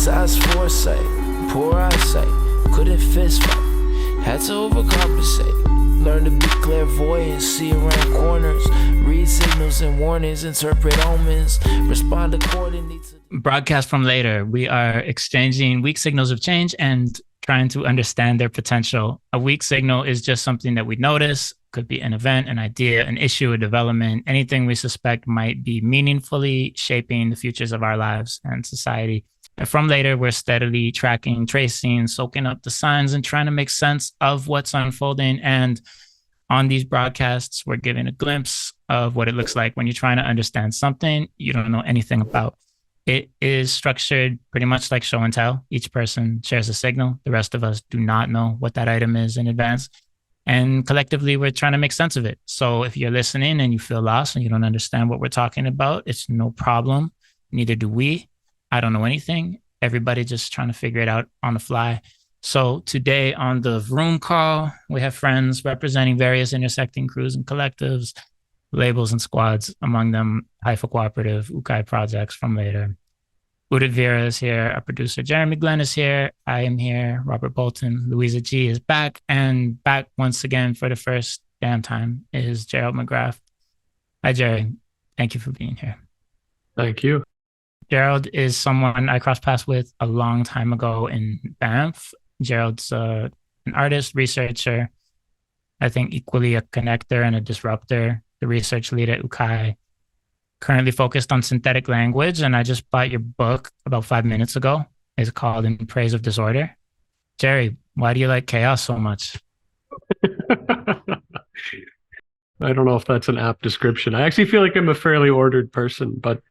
Besides foresight, poor eyesight, couldn't fist fight, had to overcompensate. Learn to be clairvoyant, see around corners, read signals and warnings, interpret omens, respond accordingly to... Broadcast from later, we are exchanging weak signals of change and trying to understand their potential. A weak signal is just something that we notice, could be an event, an idea, an issue, a development, anything we suspect might be meaningfully shaping the futures of our lives and society. And from later, we're steadily tracking, tracing, soaking up the signs and trying to make sense of what's unfolding. And on these broadcasts, we're giving a glimpse of what it looks like when you're trying to understand something you don't know anything about. It is structured pretty much like show and tell. Each person shares a signal. The rest of us do not know what that item is in advance. And collectively, we're trying to make sense of it. So if you're listening and you feel lost and you don't understand what we're talking about, it's no problem. Neither do we. I don't know anything. Everybody just trying to figure it out on the fly. So today on the Vroom call, we have friends representing various intersecting crews and collectives, labels and squads, among them Haifa Cooperative, UKAI Projects from later. Udit Vira is here. Our producer, Jeremy Glenn, is here. I am here. Robert Bolton. Luisa G is back. And back once again for the first damn time is Jerrold McGrath. Hi, Jerry. Thank you for being here. Thank you. Jerrold is someone I crossed paths with a long time ago in Banff. Jerrold's an artist, researcher, I think equally a connector and a disruptor, the research lead at UKAI, currently focused on synthetic language. And I just bought your book about 5 minutes ago. It's called In Praise of Disorder. Jerry, why do you like chaos so much? I don't know if that's an apt description. I actually feel like I'm a fairly ordered person, but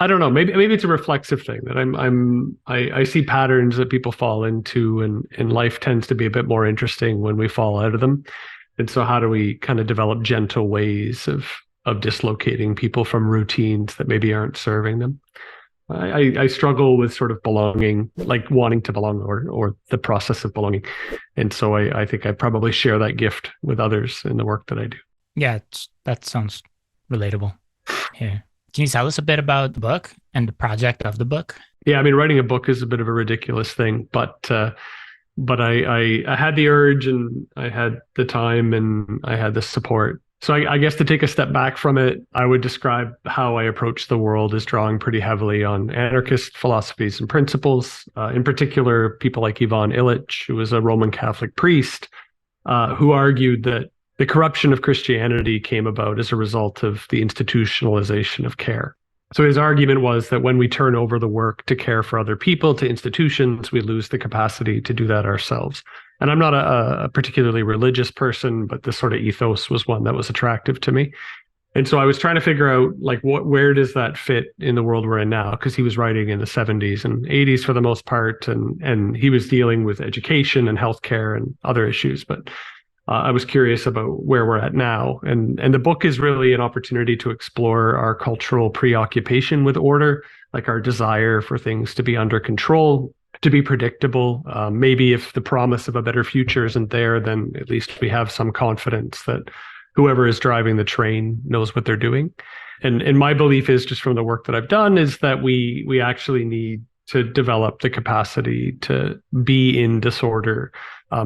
I don't know. Maybe it's a reflexive thing that I see patterns that people fall into, and life tends to be a bit more interesting when we fall out of them. And so how do we kind of develop gentle ways of dislocating people from routines that maybe aren't serving them? I struggle with sort of belonging, like wanting to belong or the process of belonging. And so I think I probably share that gift with others in the work that I do. Yeah, that sounds relatable. Yeah. Can you tell us a bit about the book and the project of the book? Yeah, I mean, writing a book is a bit of a ridiculous thing, but I had the urge and I had the time and I had the support. So I guess to take a step back from it, I would describe how I approach the world as drawing pretty heavily on anarchist philosophies and principles. In particular, people like Ivan Illich, who was a Roman Catholic priest, who argued that the corruption of Christianity came about as a result of the institutionalization of care. So his argument was that when we turn over the work to care for other people to institutions, we lose the capacity to do that ourselves. And I'm not a particularly religious person, but this sort of ethos was one that was attractive to me. And so I was trying to figure out, like, where does that fit in the world we're in now? Because he was writing in the 70s and 80s for the most part, and he was dealing with education and healthcare and other issues. But I was curious about where we're at now. And the book is really an opportunity to explore our cultural preoccupation with order, like our desire for things to be under control, to be predictable. Maybe if the promise of a better future isn't there, then at least we have some confidence that whoever is driving the train knows what they're doing. And my belief is, just from the work that I've done, is that we actually need to develop the capacity to be in disorder,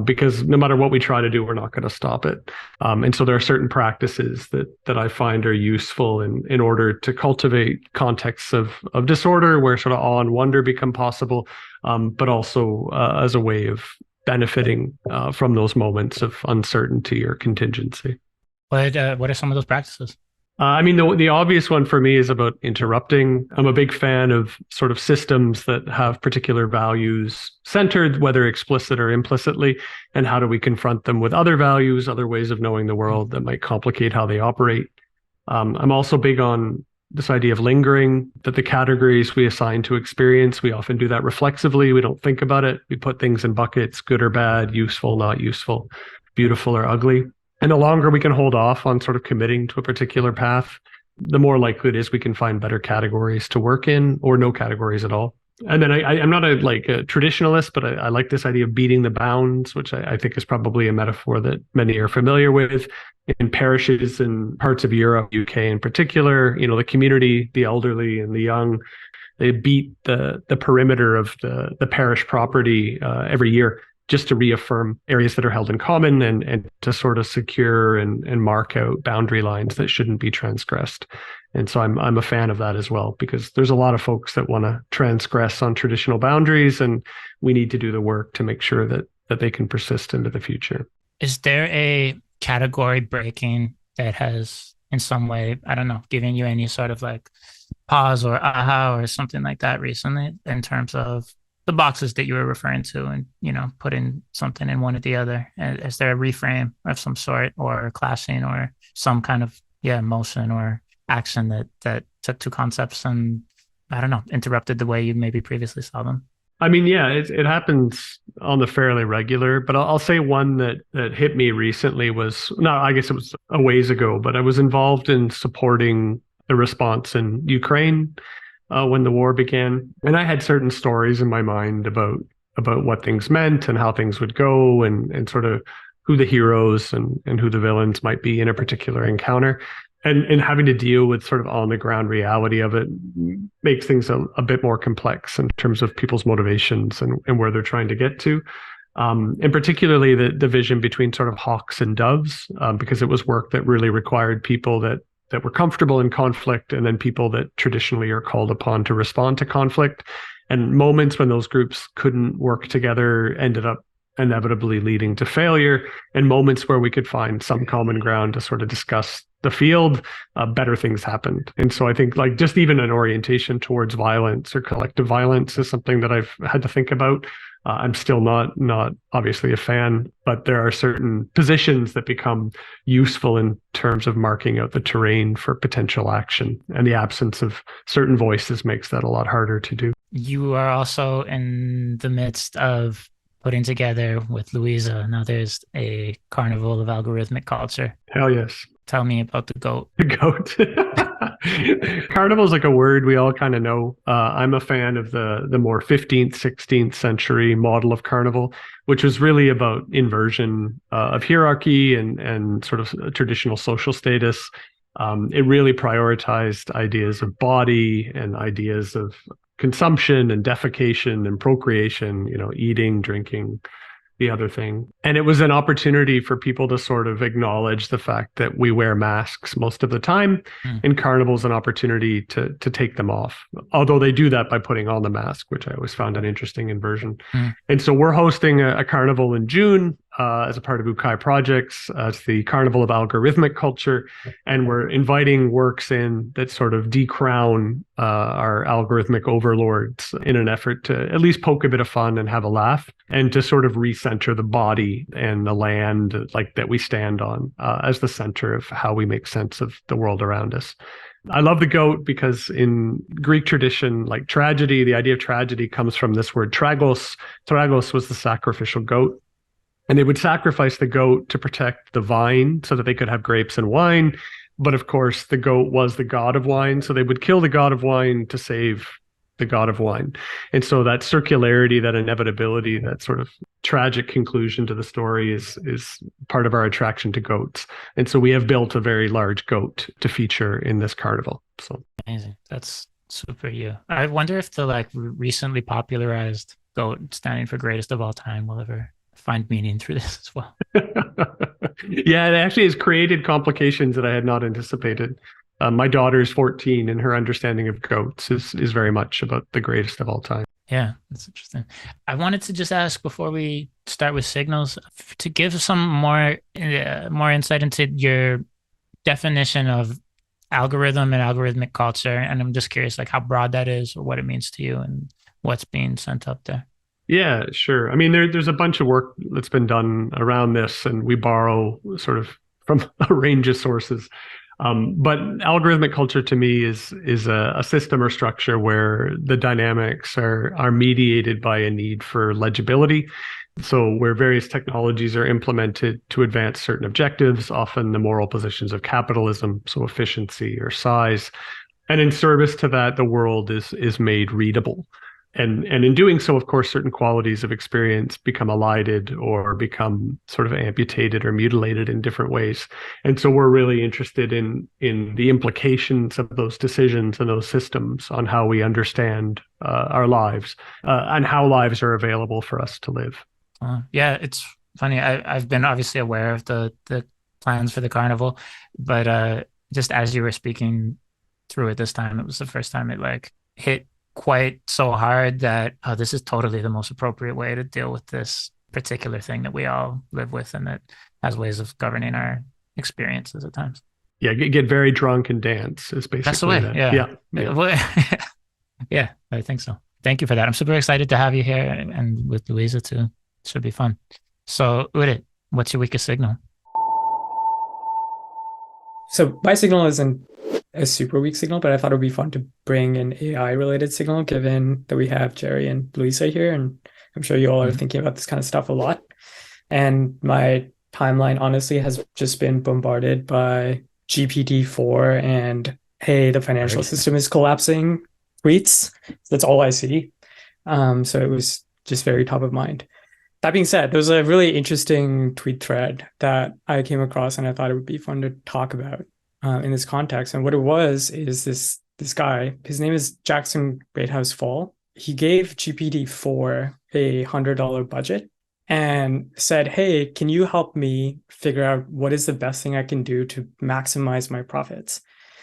because no matter what we try to do, we're not going to stop it. And so there are certain practices that I find are useful in order to cultivate contexts of disorder where sort of awe and wonder become possible, but also as a way of benefiting from those moments of uncertainty or contingency. What are some of those practices? I mean, the obvious one for me is about interrupting. I'm a big fan of sort of systems that have particular values centered, whether explicit or implicitly, and how do we confront them with other values, other ways of knowing the world that might complicate how they operate. I'm also big on this idea of lingering, that the categories we assign to experience, we often do that reflexively. We don't think about it. We put things in buckets, good or bad, useful, not useful, beautiful or ugly. And the longer we can hold off on sort of committing to a particular path, the more likely it is we can find better categories to work in, or no categories at all. And then I'm not a traditionalist, but I like this idea of beating the bounds, which I think is probably a metaphor that many are familiar with. In parishes and parts of Europe, UK in particular, the community, the elderly and the young, they beat the perimeter of the parish property every year, just to reaffirm areas that are held in common and to sort of secure and mark out boundary lines that shouldn't be transgressed. And so I'm a fan of that as well, because there's a lot of folks that want to transgress on traditional boundaries, and we need to do the work to make sure that they can persist into the future. Is there a category breaking that has in some way, I don't know, given you any sort of like pause or aha or something like that recently in terms of the boxes that you were referring to, and, you know, putting something in one or the other? Is there a reframe of some sort, or clashing, or some kind of motion or action that took two concepts and, I don't know, interrupted the way you maybe previously saw them? I mean, yeah, it happens on the fairly regular, but I'll say one that hit me recently was, no, I guess it was a ways ago, but I was involved in supporting the response in Ukraine when the war began. And I had certain stories in my mind about what things meant and how things would go, and sort of who the heroes and who the villains might be in a particular encounter. And having to deal with sort of on the ground reality of it makes things a bit more complex in terms of people's motivations and where they're trying to get to. And particularly the division between sort of hawks and doves, because it was work that really required people that were comfortable in conflict, and then people that traditionally are called upon to respond to conflict. And moments when those groups couldn't work together ended up inevitably leading to failure, and moments where we could find some common ground to sort of discuss the field, better things happened. And so I think, like, just even an orientation towards violence or collective violence is something that I've had to think about. I'm still not obviously a fan, but there are certain positions that become useful in terms of marking out the terrain for potential action, and the absence of certain voices makes that a lot harder to do. You are also in the midst of putting together with Luisa. Now there's a carnival of algorithmic culture. Hell yes. Tell me about the goat. The goat. Carnival is like a word we all kind of know. I'm a fan of the more 15th, 16th century model of carnival, which was really about inversion of hierarchy and sort of traditional social status. It really prioritized ideas of body and ideas of consumption and defecation and procreation, you know, eating, drinking, the other thing. And it was an opportunity for people to sort of acknowledge the fact that we wear masks most of the time, and Carnival's an opportunity to take them off. Although they do that by putting on the mask, which I always found an interesting inversion. And so we're hosting a carnival in June as a part of UKAI Projects. It's the Carnival of Algorithmic Culture. And we're inviting works in that sort of decrown our algorithmic overlords in an effort to at least poke a bit of fun and have a laugh, and to sort of recenter the body and the land like that we stand on as the center of how we make sense of the world around us. I love the goat because in Greek tradition, like tragedy, the idea of tragedy comes from this word tragos. Tragos was the sacrificial goat. And they would sacrifice the goat to protect the vine so that they could have grapes and wine. But of course, the goat was the god of wine. So they would kill the god of wine to save the god of wine. And so that circularity, that inevitability, that sort of tragic conclusion to the story is part of our attraction to goats. And so we have built a very large goat to feature in this carnival. So amazing. That's super you. I wonder if the like recently popularized goat standing for greatest of all time will ever find meaning through this as well. Yeah, it actually has created complications that I had not anticipated. My daughter is 14, and her understanding of goats is very much about the greatest of all time. Yeah, that's interesting. I wanted to just ask before we start with signals to give some more insight into your definition of algorithm and algorithmic culture. And I'm just curious, like, how broad that is, or what it means to you, and what's being sent up there. Yeah, sure. I mean, there's a bunch of work that's been done around this, and we borrow sort of from a range of sources. But algorithmic culture to me is a system or structure where the dynamics are mediated by a need for legibility. So where various technologies are implemented to advance certain objectives, often the moral positions of capitalism, so efficiency or size. And in service to that, the world is made readable. And in doing so, of course, certain qualities of experience become elided or become sort of amputated or mutilated in different ways. And so we're really interested in the implications of those decisions and those systems on how we understand our lives and how lives are available for us to live. Yeah, it's funny. I've been obviously aware of the plans for the carnival, but just as you were speaking through it this time, it was the first time it like hit quite so hard that this is totally the most appropriate way to deal with this particular thing that we all live with and that has ways of governing our experiences at times. Yeah, get very drunk and dance is basically That's the way. that. Yeah. Yeah, I think so. Thank you for that. I'm super excited to have you here and with Luisa too. It should be fun. So, Udit, what's your weakest signal? So my signal isn't a super weak signal, but I thought it would be fun to bring an AI related signal given that we have Jerry and Luisa here. And I'm sure you all are thinking about this kind of stuff a lot. And my timeline honestly has just been bombarded by GPT-4 and, hey, the financial system is collapsing tweets. That's all I see. So it was just very top of mind. That being said, there was a really interesting tweet thread that I came across and I thought it would be fun to talk about in this context. And what it was is this guy, his name is Jackson Greathouse Fall. He gave GPT-4 a $100 budget and said, hey, can you help me figure out what is the best thing I can do to maximize my profits?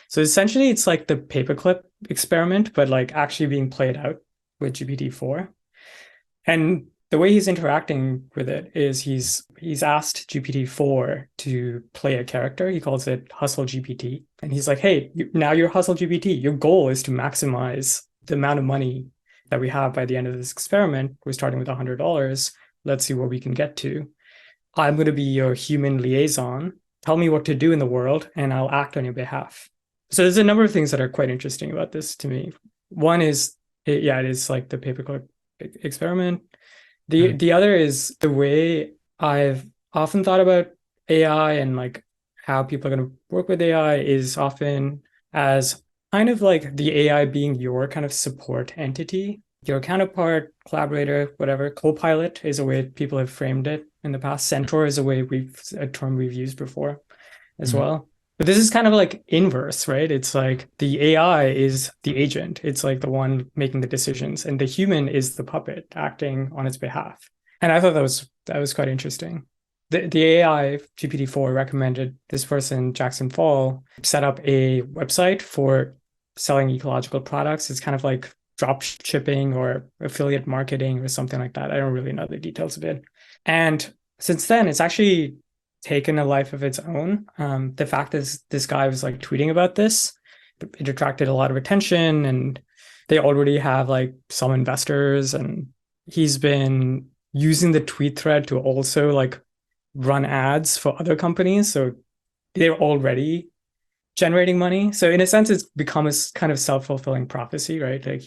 So essentially, it's like the paperclip experiment, but like actually being played out with GPT-4. And the way he's interacting with it is he's asked GPT-4 to play a character. He calls it HustleGPT. And he's like, hey, now you're HustleGPT. Your goal is to maximize the amount of money that we have by the end of this experiment. We're starting with $100. Let's see what we can get to. I'm going to be your human liaison. Tell me what to do in the world, and I'll act on your behalf. So there's a number of things that are quite interesting about this to me. One is, it is like the paperclip experiment. The other is the way I've often thought about AI and like how people are going to work with AI is often as kind of like the AI being your kind of support entity, your counterpart, collaborator, whatever. Co-pilot is a way people have framed it in the past. Centaur is a term we've used before as well. But this is kind of like inverse, right? It's like the AI is the agent. It's like the one making the decisions, and the human is the puppet acting on its behalf. And I thought that was quite interesting. The AI GPT-4 recommended this person, Jackson Fall, set up a website for selling ecological products. It's kind of like drop shipping or affiliate marketing or something like that. I don't really know the details of it. And since then, it's actually taken a life of its own. The fact is this guy was like tweeting about this. It attracted a lot of attention, and they already have like some investors, and he's been using the tweet thread to also like run ads for other companies. So they're already generating money. So in a sense, it's become a kind of self-fulfilling prophecy, right? Like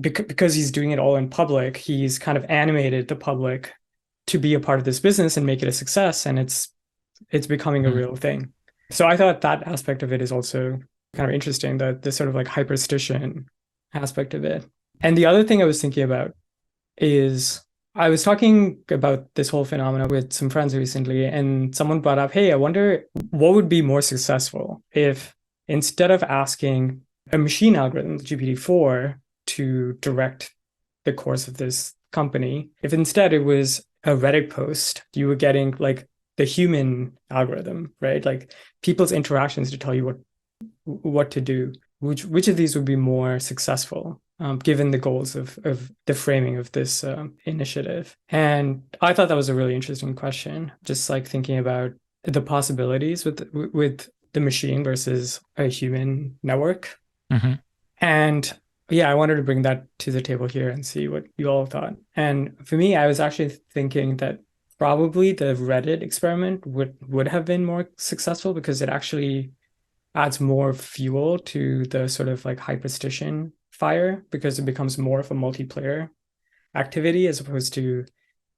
because he's doing it all in public, he's kind of animated the public to be a part of this business and make it a success, and it's becoming a real thing. So I thought that aspect of it is also kind of interesting, the sort of like hyperstition aspect of it. And the other thing I was thinking about is I was talking about this whole phenomenon with some friends recently, and someone brought up, hey, I wonder what would be more successful if instead of asking a machine algorithm, GPT-4, to direct the course of this company, if instead it was a Reddit post, you were getting like the human algorithm, right? Like people's interactions to tell you what to do. Which of these would be more successful, given the goals of the framing of this initiative? And I thought that was a really interesting question, just like thinking about the possibilities with the machine versus a human network. And yeah, I wanted to bring that to the table here and see what you all thought. And for me, I was actually thinking that probably the Reddit experiment would have been more successful because it actually adds more fuel to the sort of like hyperstition fire, because it becomes more of a multiplayer activity as opposed to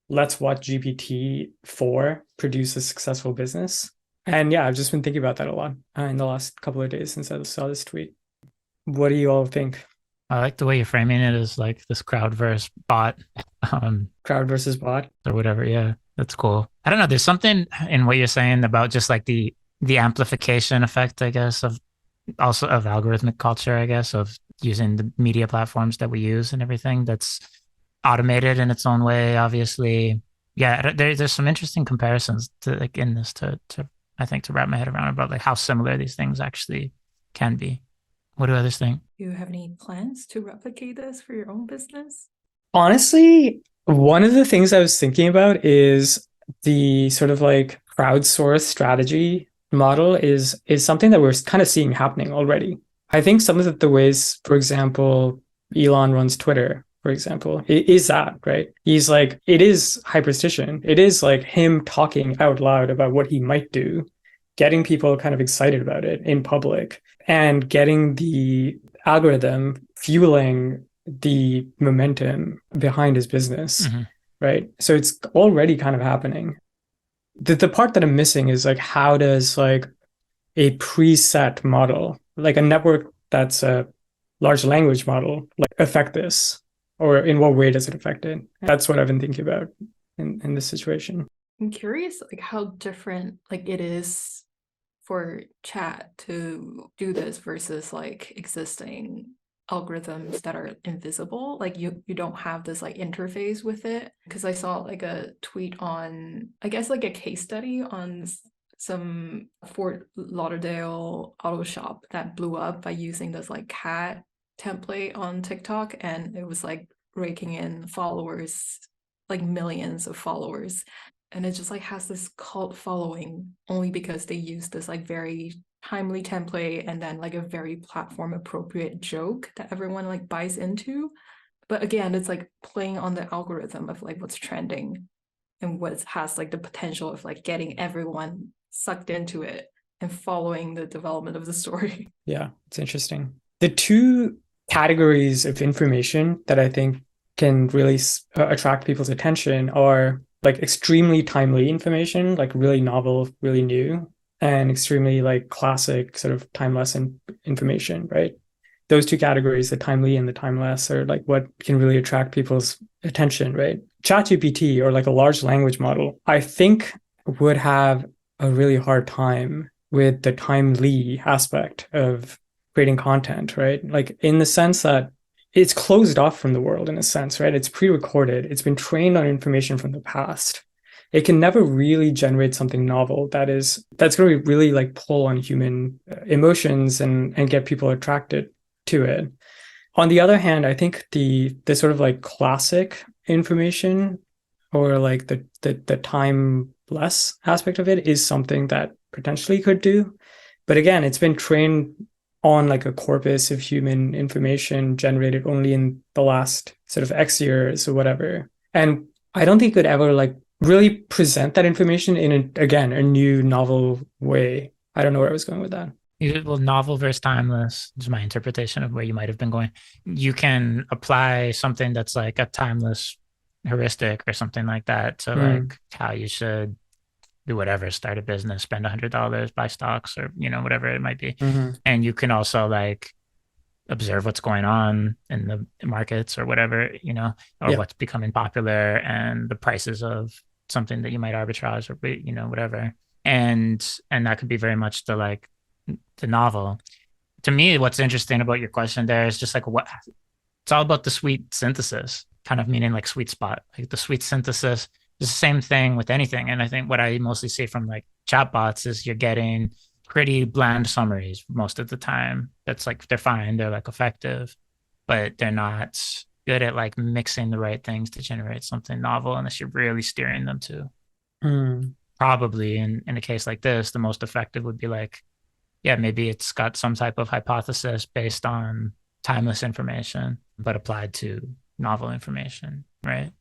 let's watch GPT-4 produce a successful business. And yeah, I've just been thinking about that a lot in the last couple of days since I saw this tweet. What do you all think? I like the way you're framing it as like this crowd versus bot, Crowd versus bot. or whatever. Yeah, that's cool. I don't know. There's something in what you're saying about just like the amplification effect, I guess, of also of algorithmic culture, I guess, of using the media platforms that we use and everything that's automated in its own way, obviously. Yeah, there's some interesting comparisons to like in this to I think to wrap my head around about like how similar these things actually can be. What do others think? Do you have any plans to replicate this for your own business? Honestly, one of the things I was thinking about is the sort of like crowdsource strategy model is something that we're kind of seeing happening already. I think some of the ways, for example, Elon runs Twitter, for example, it is that, right? He's like, it is hyperstition. It is like him talking out loud about what he might do, getting people kind of excited about it in public, and getting the algorithm fueling the momentum behind his business, right? So it's already kind of happening. The part that I'm missing is like, how does like a preset model, like a network that's a large language model, like affect this? Or in what way does it affect it? That's what I've been thinking about in this situation. I'm curious like how different like it is for chat to do this versus like existing algorithms that are invisible. Like you don't have this like interface with it, because I saw like a tweet on, I guess, like a case study on some Fort Lauderdale auto shop that blew up by using this like cat template on TikTok, and it was like raking in followers, like millions of followers, and it just like has this cult following only because they use this like very timely template and then like a very platform appropriate joke that everyone like buys into. But again, it's like playing on the algorithm of like what's trending and what has like the potential of like getting everyone sucked into it and following the development of the story. Yeah, it's interesting. The two categories of information that I think can really attract people's attention are like extremely timely information, like really novel, really new, and extremely like classic sort of timeless information, right? Those two categories, the timely and the timeless, are like what can really attract people's attention, right? ChatGPT or like a large language model, I think would have a really hard time with the timely aspect of creating content, right? Like in the sense that it's closed off from the world in a sense, right? It's pre-recorded. It's been trained on information from the past. It can never really generate something novel that's going to really like pull on human emotions and get people attracted to it. On the other hand, I think the sort of like classic information or like the timeless aspect of it is something that potentially could do. But again, it's been trained on like a corpus of human information generated only in the last sort of X years or whatever. And I don't think it could ever like really present that information in a new novel way. I don't know where I was going with that. Well, novel versus timeless is my interpretation of where you might have been going. You can apply something that's like a timeless heuristic or something like that to like how you should do whatever, start a business, spend $100, buy stocks, or, you know, whatever it might be. And you can also like observe what's going on in the markets or whatever, you know, or what's becoming popular and the prices of something that you might arbitrage or, you know, whatever. And that could be very much the novel. To me, what's interesting about your question there is just like it's all about the sweet synthesis, kind of meaning like sweet spot, like the sweet synthesis. It's the same thing with anything. And I think what I mostly see from like chatbots is you're getting pretty bland summaries most of the time. That's like, they're fine, they're like effective, but they're not good at like mixing the right things to generate something novel unless you're really steering them to. Probably in a case like this, the most effective would be like, yeah, maybe it's got some type of hypothesis based on timeless information, but applied to novel information, right?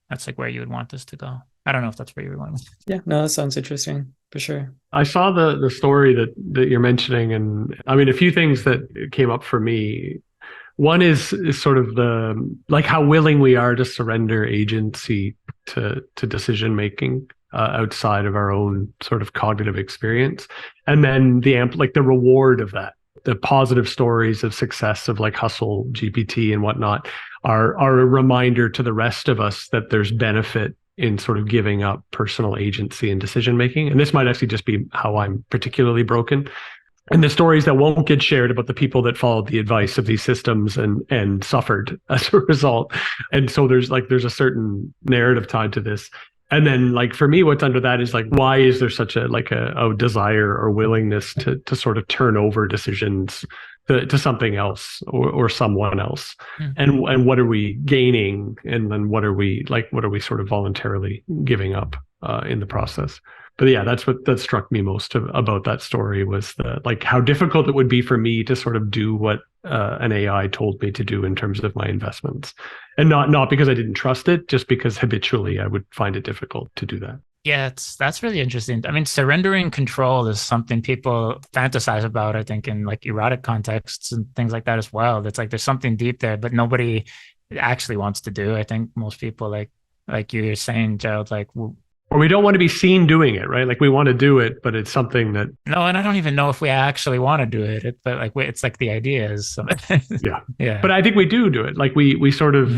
That's like where you would want this to go. I don't know if that's where you were going with. Yeah, no, that sounds interesting for sure. I saw the story that you're mentioning, and I mean, a few things that came up for me. One is sort of the like how willing we are to surrender agency to decision making outside of our own sort of cognitive experience, and then the reward of that. the positive stories of success of like HustleGPT and whatnot are a reminder to the rest of us that there's benefit in sort of giving up personal agency and decision making. And this might actually just be how I'm particularly broken. And the stories that won't get shared about the people that followed the advice of these systems and suffered as a result. And so there's a certain narrative tied to this. And then like for me, what's under that is like, why is there such a desire or willingness to sort of turn over decisions to something else or someone else? Mm-hmm. And what are we gaining? And then what are we sort of voluntarily giving up in the process? But yeah, that struck me most about that story was how difficult it would be for me to sort of do what an AI told me to do in terms of my investments, and not because I didn't trust it, just because habitually I would find it difficult to do that. Yeah, that's really interesting. I mean, surrendering control is something people fantasize about, I think, in like erotic contexts and things like that as well. It's like there's something deep there, but nobody actually wants to do. I think most people like you're saying, Jerrold, or we don't want to be seen doing it, right? Like we want to do it, but it's something that... No, and I don't even know if we actually want to do it. But like it's like the idea is... Yeah. But I think we do it. Like we sort of,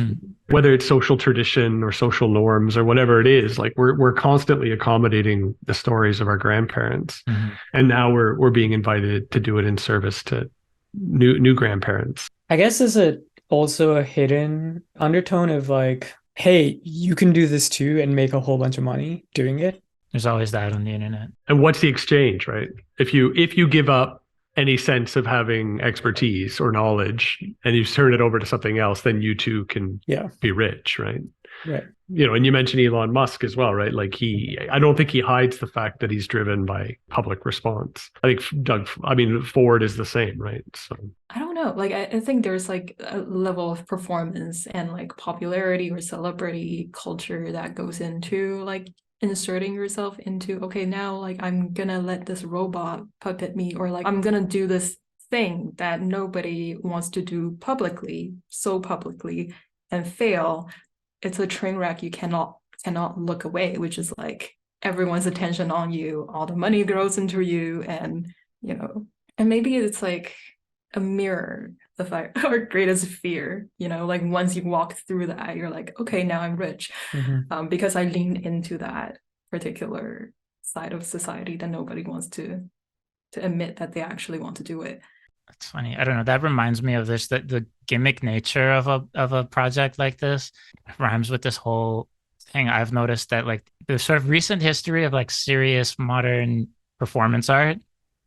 whether it's social tradition or social norms or whatever it is, like we're constantly accommodating the stories of our grandparents. Mm-hmm. And now we're being invited to do it in service to new grandparents. I guess there's also a hidden undertone of like, hey, you can do this too and make a whole bunch of money doing it. There's always that on the internet. And what's the exchange, right? If you give up any sense of having expertise or knowledge and you turn it over to something else, then you too can be rich, right? Right. And you mentioned Elon Musk as well, right? Like I don't think he hides the fact that he's driven by public response. I think Ford is the same, right? So I don't know. Like, I think there's like a level of performance and like popularity or celebrity culture that goes into like inserting yourself into, okay, now like I'm gonna let this robot puppet me, or like I'm gonna do this thing that nobody wants to do publicly and fail. It's a train wreck you cannot look away, which is like everyone's attention on you, all the money goes into you, and and maybe it's like a mirror of our greatest fear, like once you walk through that, you're like, okay, now I'm rich, because I leaned into that particular side of society that nobody wants to admit that they actually want to do it. That's funny. I don't know. That reminds me of this, that the gimmick nature of a project like this rhymes with this whole thing. I've noticed that like the sort of recent history of like serious modern performance art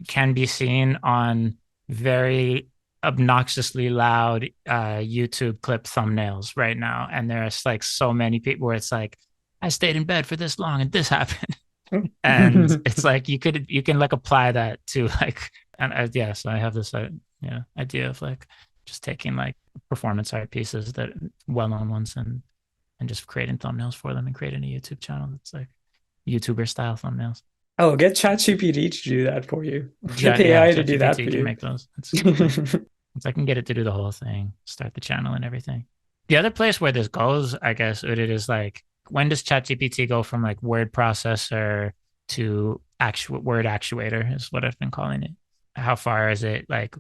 can be seen on very obnoxiously loud YouTube clip thumbnails right now. And there's like so many people where it's like, I stayed in bed for this long and this happened. And it's like you can like apply that to like, and so I have this idea of like just taking like performance art pieces that well-known ones and just creating thumbnails for them and creating a YouTube channel that's like YouTuber style thumbnails. Oh, get ChatGPT to do that for you. Get AI to do that for you. Make those. I can get it to do the whole thing, start the channel and everything. The other place where this goes, I guess, Udit, is like, when does ChatGPT go from like word processor to actual word actuator is what I've been calling it. How far is it like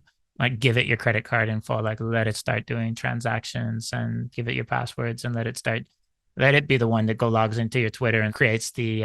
give it your credit card info, like let it start doing transactions and give it your passwords and let it be the one that logs into your Twitter and creates the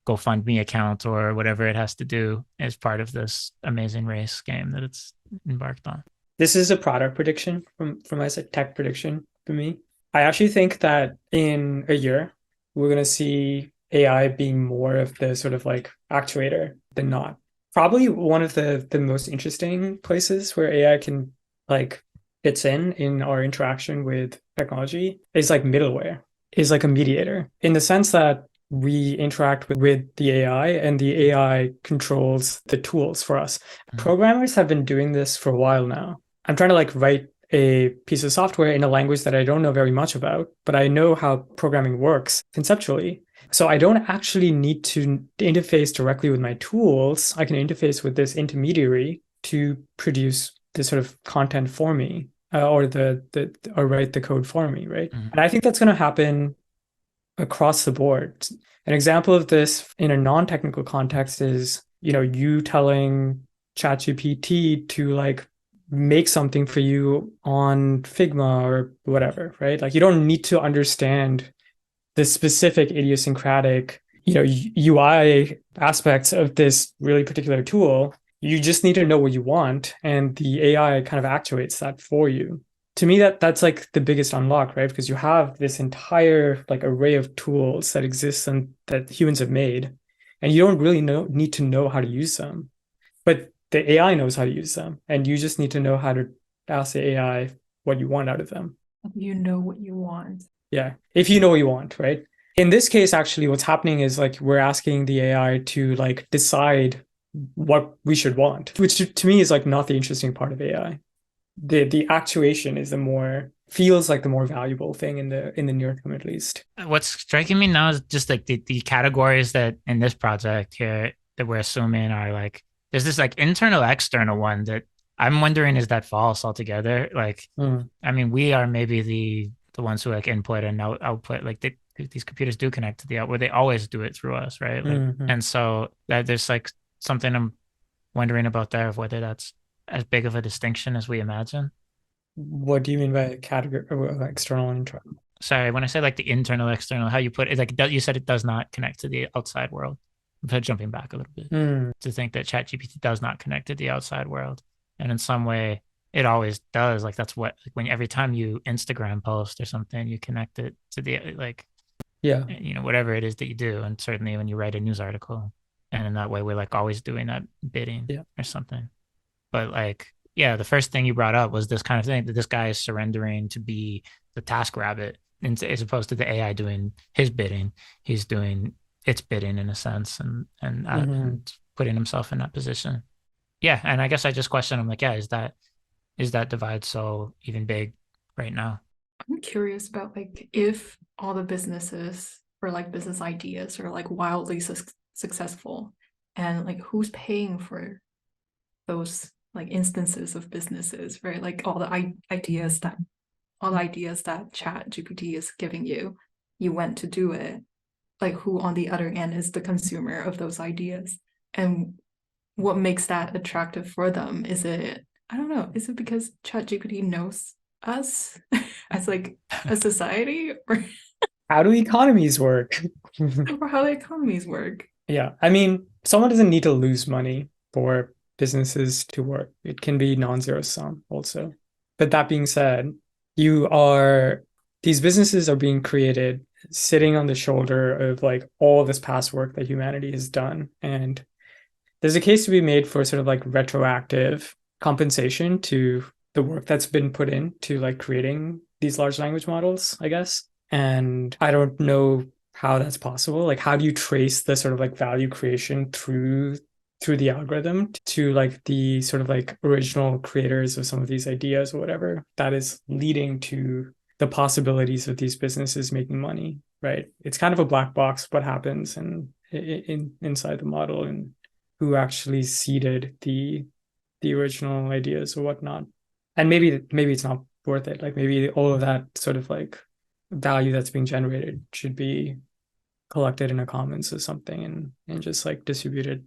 GoFundMe account or whatever it has to do as part of this amazing race game that it's embarked on. This is a product prediction from my tech prediction for me. I actually think that in a year, we're going to see AI being more of the sort of like actuator than not. Probably one of the most interesting places where AI can like fits in our interaction with technology is like middleware, is like a mediator in the sense that we interact with the AI and the AI controls the tools for us. Programmers have been doing this for a while now. I'm trying to like write a piece of software in a language that I don't know very much about, but I know how programming works conceptually. So I don't actually need to interface directly with my tools. I can interface with this intermediary to produce this sort of content for me, or write the code for me, right? And I think that's going to happen across the board. An example of this in a non-technical context is, you telling ChatGPT to like make something for you on Figma or whatever, right? Like you don't need to understand the specific idiosyncratic, UI aspects of this really particular tool. You just need to know what you want, and the AI kind of actuates that for you. To me, that's like the biggest unlock, right? Because you have this entire like array of tools that exist and that humans have made, and you don't really need to know how to use them. But the AI knows how to use them, and you just need to know how to ask the AI what you want out of them. You know what you want. Yeah, if you know what you want, right? In this case, actually, what's happening is like we're asking the AI to like decide what we should want, which to me is like not the interesting part of AI. The actuation is feels like the more valuable thing in the near term, at least. What's striking me now is just like the categories that in this project here that we're assuming are like, there's this like internal, external one that I'm wondering, is that false altogether? Like, I mean, we are maybe the ones who like input and output, like these computers do connect to the out where they always do it through us, right? Like, and so that there's like something I'm wondering about there of whether that's as big of a distinction as we imagine. What do you mean by category external and internal? Sorry, when I say like the internal, external, how you put it, like you said, it does not connect to the outside world. I'm jumping back a little bit to think that ChatGPT does not connect to the outside world, and in some way, it always does. Like that's what like when every time you Instagram post or something, you connect it to the like, yeah, whatever it is that you do, and certainly when you write a news article, and in that way, we're like always doing that bidding or something. But like, yeah, the first thing you brought up was this kind of thing that this guy is surrendering to be the task rabbit, as opposed to the AI doing his bidding. He's doing its bidding in a sense, and putting himself in that position. Yeah, and I guess I just question him like, yeah, is that divide so even big right now? I'm curious about like if all the businesses or like business ideas are like wildly successful, and like who's paying for those like instances of businesses, right? Like all the ideas that Chat GPT is giving you, you went to do it. Like who on the other end is the consumer of those ideas, and what makes that attractive for them? Is it, I don't know, is it because Chat GPT knows us as like a society, or how do economies work? or how the economies work? Yeah, I mean, someone doesn't need to lose money for businesses to work. It can be non-zero sum also. But that being said, these businesses are being created sitting on the shoulder of like all this past work that humanity has done. And there's a case to be made for sort of like retroactive compensation to the work that's been put into like creating these large language models, I guess. And I don't know how that's possible. Like, how do you trace the sort of like value creation through the algorithm to like the sort of like original creators of some of these ideas or whatever that is leading to the possibilities of these businesses making money, right? It's kind of a black box what happens inside the model and who actually seeded the original ideas or whatnot. And maybe it's not worth it. Like maybe all of that sort of like value that's being generated should be collected in a commons or something and just like distributed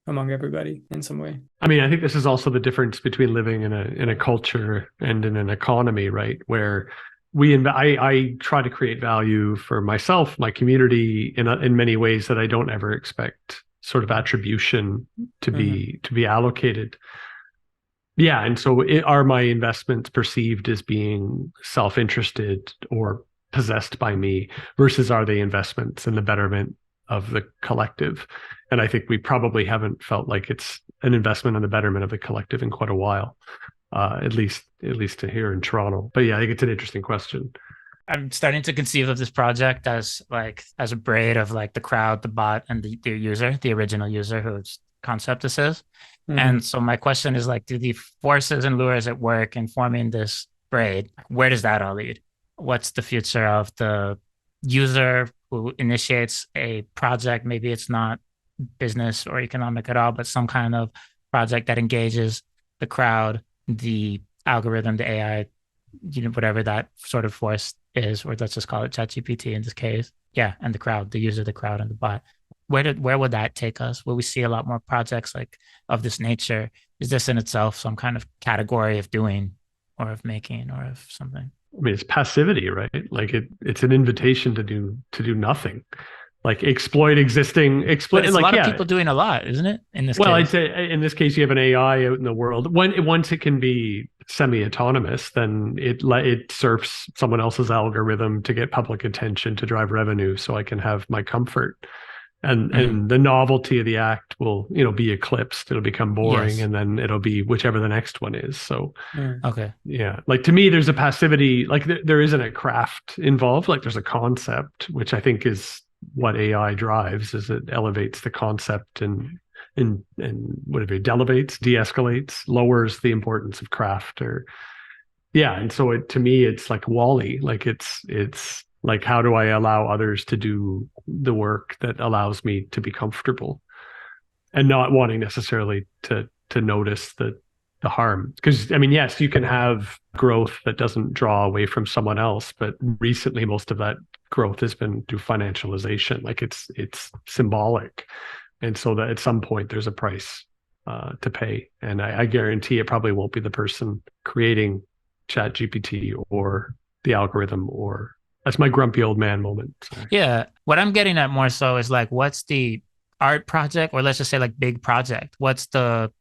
among everybody in some way. I mean, I think this is also the difference between living in a culture and in an economy, right? Where I try to create value for myself, my community in many ways that I don't ever expect sort of attribution to be allocated. Yeah, and so are my investments perceived as being self-interested or possessed by me, versus are they investments in the betterment of the collective? And I think we probably haven't felt like it's an investment in the betterment of the collective in quite a while, at least to here in Toronto. But yeah, I think it's an interesting question. I'm starting to conceive of this project as a braid of like the crowd, the bot, and the user, the original user whose concept this is. And so my question is like, do the forces and lures at work in forming this braid, where does that all lead? What's the future of the user who initiates a project? Maybe it's not business or economic at all, but some kind of project that engages the crowd, the algorithm, the AI, whatever that sort of force is, or let's just call it ChatGPT in this case. Yeah, and the crowd, the user, the crowd, and the bot. Where would that take us? Will we see a lot more projects like of this nature is this in itself some kind of category of doing or of making or of something? I mean, it's passivity, right? Like it's an invitation to do nothing, like exploit existing But it's like, a lot yeah. of people doing a lot, isn't it? In this Well, case, I'd say in this case, you have an AI out in the world. Once it can be semi-autonomous, then it surfs someone else's algorithm to get public attention to drive revenue, so I can have my comfort. And the novelty of the act will, be eclipsed. It'll become boring, Yes. and then it'll be whichever the next one is. So, Okay. yeah, like to me, there's a passivity. Like there isn't a craft involved. Like there's a concept, which I think is what AI drives. Is it elevates the concept and whatever it elevates, de-escalates, lowers the importance of craft, or yeah. And so to me, it's like Wall-E. Like it's like, how do I allow others to do the work that allows me to be comfortable and not wanting necessarily to notice the harm? Because I mean, yes, you can have growth that doesn't draw away from someone else, but recently most of that growth has been through financialization. Like it's symbolic. And so that at some point there's a price to pay. And I guarantee it probably won't be the person creating ChatGPT or the algorithm, or that's my grumpy old man moment. Sorry. Yeah. What I'm getting at more so is like, what's the art project, or let's just say like big project? What's the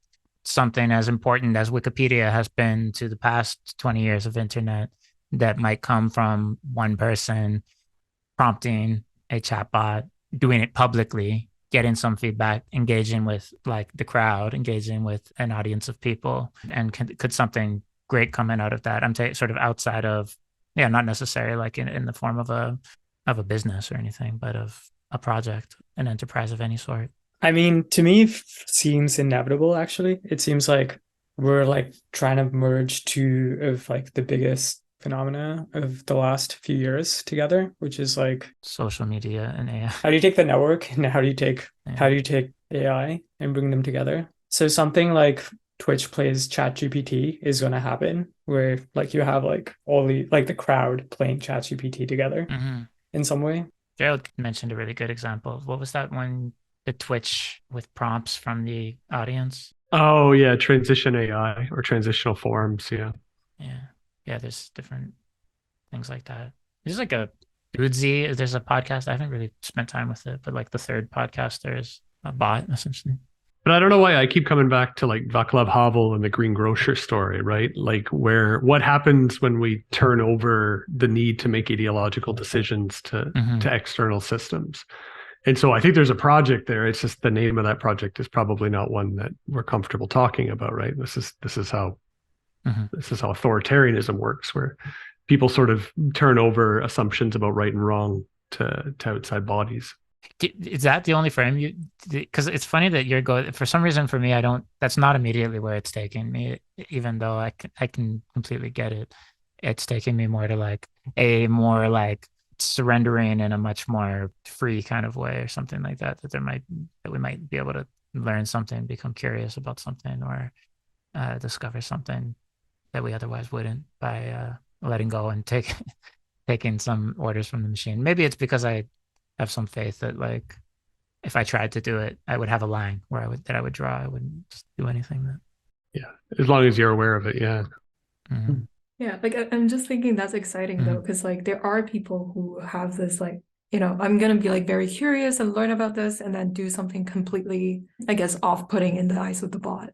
something as important as Wikipedia has been to the past 20 years of internet that might come from one person prompting a chatbot, doing it publicly, getting some feedback, engaging with like the crowd, engaging with an audience of people, and could something great coming out of that? I'm sort of outside of, not necessarily like in the form of a business or anything, but of a project, an enterprise of any sort. I mean, to me, it seems inevitable, actually. It seems like we're like trying to merge two of like the biggest phenomena of the last few years together, which is like social media and AI. How do you take the network and how do you take AI and bring them together? So something like Twitch plays ChatGPT is going to happen, where like you have like all the crowd playing ChatGPT together in some way. Jerrold mentioned a really good example. What was that one? The Twitch with prompts from the audience. Oh yeah, transition AI or transitional forms. Yeah. There's different things like that. There's like a Udzi. There's a podcast. I haven't really spent time with it, but like the third podcaster is a bot essentially. But I don't know why I keep coming back to like Václav Havel and the Green Grocer story, right? Like what happens when we turn over the need to make ideological decisions to external systems. And so I think there's a project there. It's just the name of that project is probably not one that we're comfortable talking about, right? This is how authoritarianism works, where people sort of turn over assumptions about right and wrong to outside bodies. Is that the only frame you? Because it's funny that you're going. For some reason, for me, I don't. That's not immediately where it's taking me. Even though I can completely get it, it's taking me more to like a more like surrendering in a much more free kind of way, or something like that. That we might be able to learn something, become curious about something, or discover something that we otherwise wouldn't by letting go and taking some orders from the machine. Maybe it's because I have some faith that like if I tried to do it, I would have a line where I would draw. I wouldn't just do anything that. Yeah, as long as you're aware of it. Yeah. Mm-hmm. Yeah, like I'm just thinking that's exciting though, because like there are people who have this like, I'm gonna be like very curious and learn about this and then do something completely, I guess, off-putting in the eyes of the bot.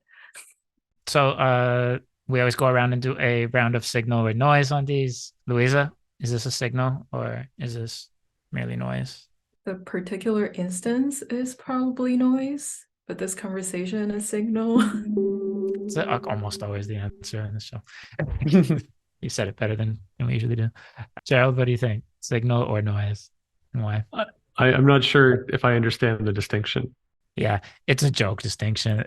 So we always go around and do a round of signal or noise on these. Luisa, is this a signal or is this merely noise? The particular instance is probably noise, but this conversation is signal. It's almost always the answer in this show. You said it better than we usually do. Jerrold, what do you think? Signal or noise, and why? I'm not sure if I understand the distinction. Yeah, it's a joke distinction,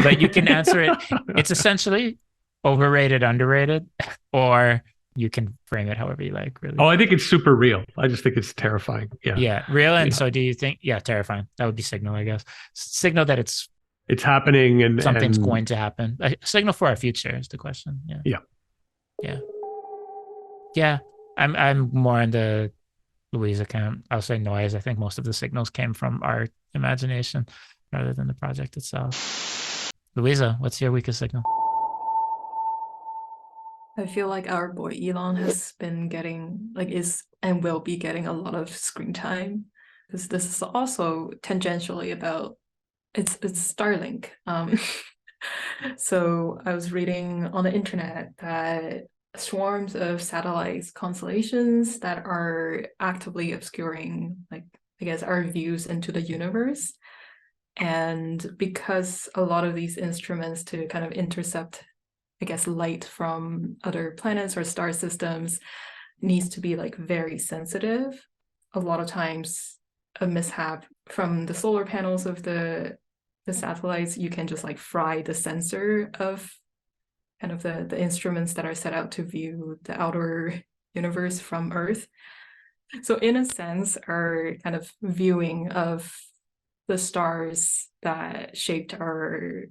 but you can answer it. It's essentially overrated, underrated, or you can frame it however you like, really. Oh, I think it's super real. I just think it's terrifying. Yeah. Yeah, real. And so do you think, terrifying. That would be signal, I guess. Signal that it's happening and something's going to happen. A signal for our future is the question. Yeah. I'm more in the Luisa camp. I'll say noise. I think most of the signals came from our imagination rather than the project itself. Luisa, what's your weakest signal? I feel like our boy Elon has been getting is and will be getting a lot of screen time, because this is also tangentially about it's Starlink. So I was reading on the internet that swarms of satellites, constellations that are actively obscuring, I guess, our views into the universe. And because a lot of these instruments to kind of intercept, I guess, light from other planets or star systems needs to be very sensitive, a lot of times a mishap from the solar panels of the satellites, you can just fry the sensor of kind of the instruments that are set out to view the outer universe from Earth. So in a sense, our kind of viewing of the stars that shaped our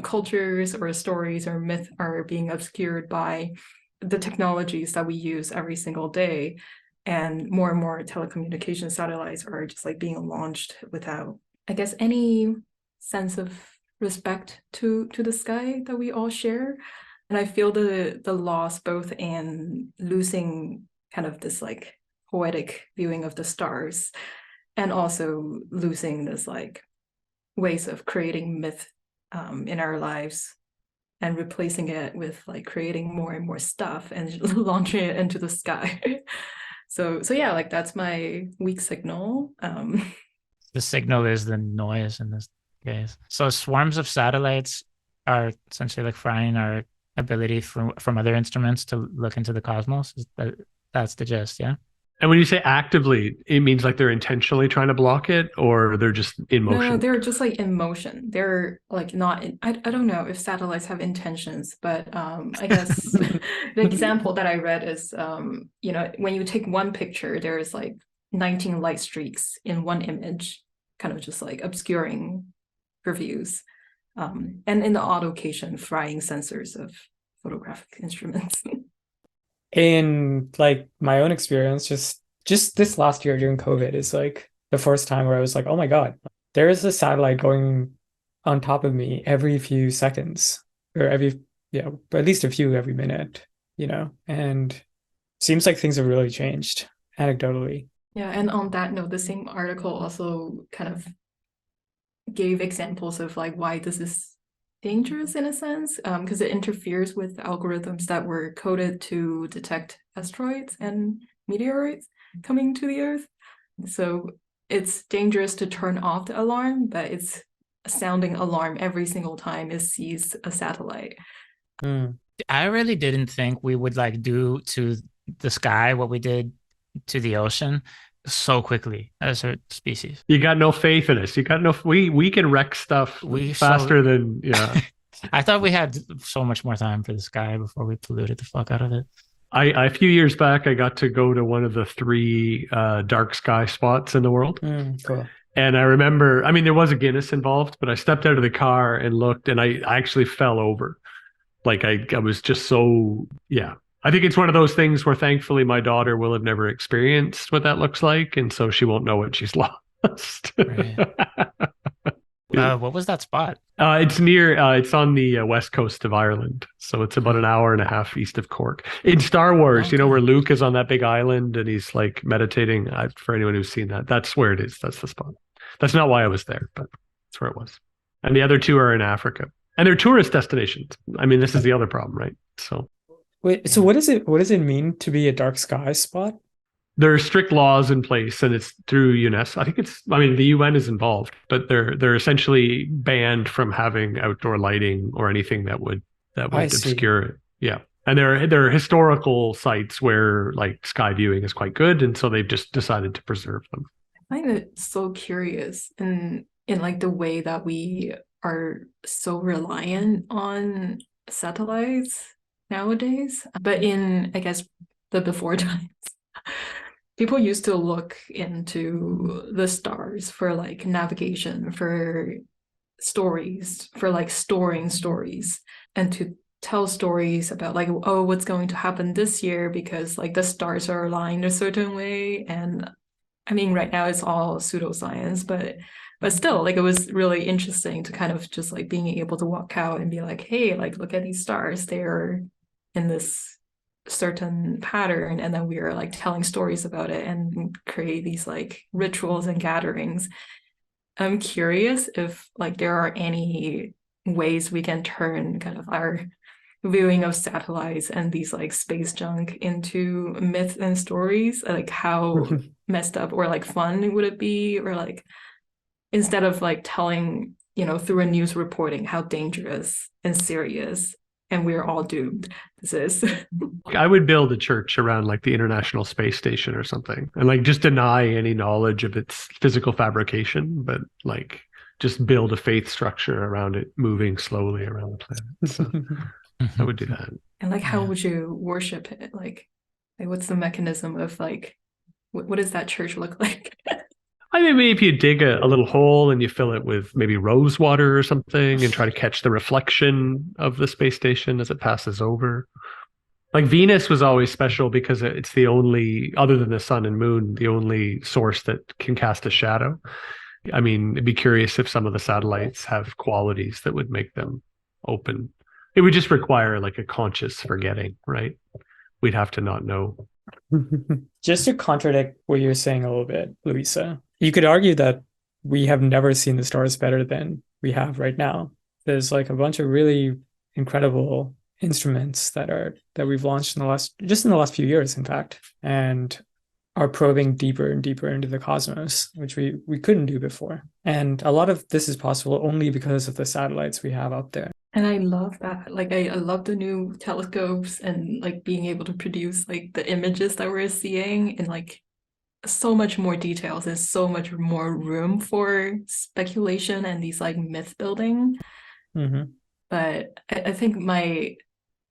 cultures or stories or myth are being obscured by the technologies that we use every single day. And more telecommunication satellites are just being launched without, I guess, any sense of respect to the sky that we all share. And I feel the loss both in losing kind of this poetic viewing of the stars, and also losing this ways of creating myth in our lives and replacing it with creating more and more stuff and launching it into the sky. So yeah, that's my weak signal. The signal is the noise in this case. So swarms of satellites are essentially frying our ability from other instruments to look into the cosmos. That's the gist, yeah? And when you say actively, it means they're intentionally trying to block it, or they're just in motion? No, they're just in motion. They're not I don't know if satellites have intentions, but I guess the example that I read is when you take one picture, there's 19 light streaks in one image, kind of just obscuring your views. And in the odd occasion, frying sensors of photographic instruments. In my own experience, just this last year during COVID is the first time where I was oh my God, there is a satellite going on top of me every few seconds, or but at least a few every minute, and seems like things have really changed anecdotally. Yeah, and on that note, the same article also kind of gave examples of why this is dangerous in a sense, because it interferes with algorithms that were coded to detect asteroids and meteoroids coming to the Earth. So it's dangerous to turn off the alarm, but it's a sounding alarm every single time it sees a satellite. I really didn't think we would do to the sky what we did to the ocean so quickly as a species. You got no faith in us. You got no. We can wreck stuff faster than I thought we had so much more time for the sky before we polluted the fuck out of it. A few years back, I got to go to one of the 3 dark sky spots in the world. Cool. And I remember, there was a Guinness involved, but I stepped out of the car and looked, and I actually fell over. I was just so, yeah. I think it's one of those things where thankfully my daughter will have never experienced what that looks like, and so she won't know what she's lost. Right. What was that spot? It's near. It's on the west coast of Ireland, so it's about an hour and a half east of Cork. In Star Wars, Okay. where Luke is on that big island and he's meditating. For anyone who's seen that, that's where it is. That's the spot. That's not why I was there, but that's where it was. And the other 2 are in Africa, and they're tourist destinations. This is the other problem, right? So. Wait, so what does it mean to be a dark sky spot? There are strict laws in place, and it's through UNESCO. I think the UN is involved, but they're essentially banned from having outdoor lighting or anything that would obscure it. Yeah. And there are historical sites where sky viewing is quite good, and so they've just decided to preserve them. I find it so curious in the way that we are so reliant on satellites nowadays, but in, I guess, the before times, people used to look into the stars for navigation, for stories, for storing stories, and to tell stories about what's going to happen this year because the stars are aligned a certain way. And right now it's all pseudoscience, but But still, like, it was really interesting to kind of just like being able to walk out and be like, hey, like, look at these stars. They're in this certain pattern. And then we are like telling stories about it and create these like rituals and gatherings. I'm curious if like there are any ways we can turn kind of our viewing of satellites and these like space junk into myths and stories, like how messed up or like fun would it be, or like instead of like telling, you know, through a news reporting how dangerous and serious and we're all doomed this is. I would build a church around like the International Space Station or something, and like just deny any knowledge of its physical fabrication, but like just build a faith structure around it moving slowly around the planet. So I would do that. And like, how would you worship it? Like what's the mechanism of like, what does that church look like? I mean, maybe if you dig a little hole and you fill it with maybe rose water or something and try to catch the reflection of the space station as it passes over. Like Venus was always special because it's the only, other than the sun and moon, the only source that can cast a shadow. I mean, it'd be curious if some of the satellites have qualities that would make them open. It would just require like a conscious forgetting, right? We'd have to not know. Just to contradict what you're saying a little bit, Luisa, you could argue that we have never seen the stars better than we have right now. There's like a bunch of really incredible instruments that we've launched in the last few years, in fact, and are probing deeper and deeper into the cosmos, which we couldn't do before. And a lot of this is possible only because of the satellites we have out there. And I love that. Like, I love the new telescopes and like being able to produce like the images that we're seeing and like so much more details and so much more room for speculation and these like myth building. Mm-hmm. But I think my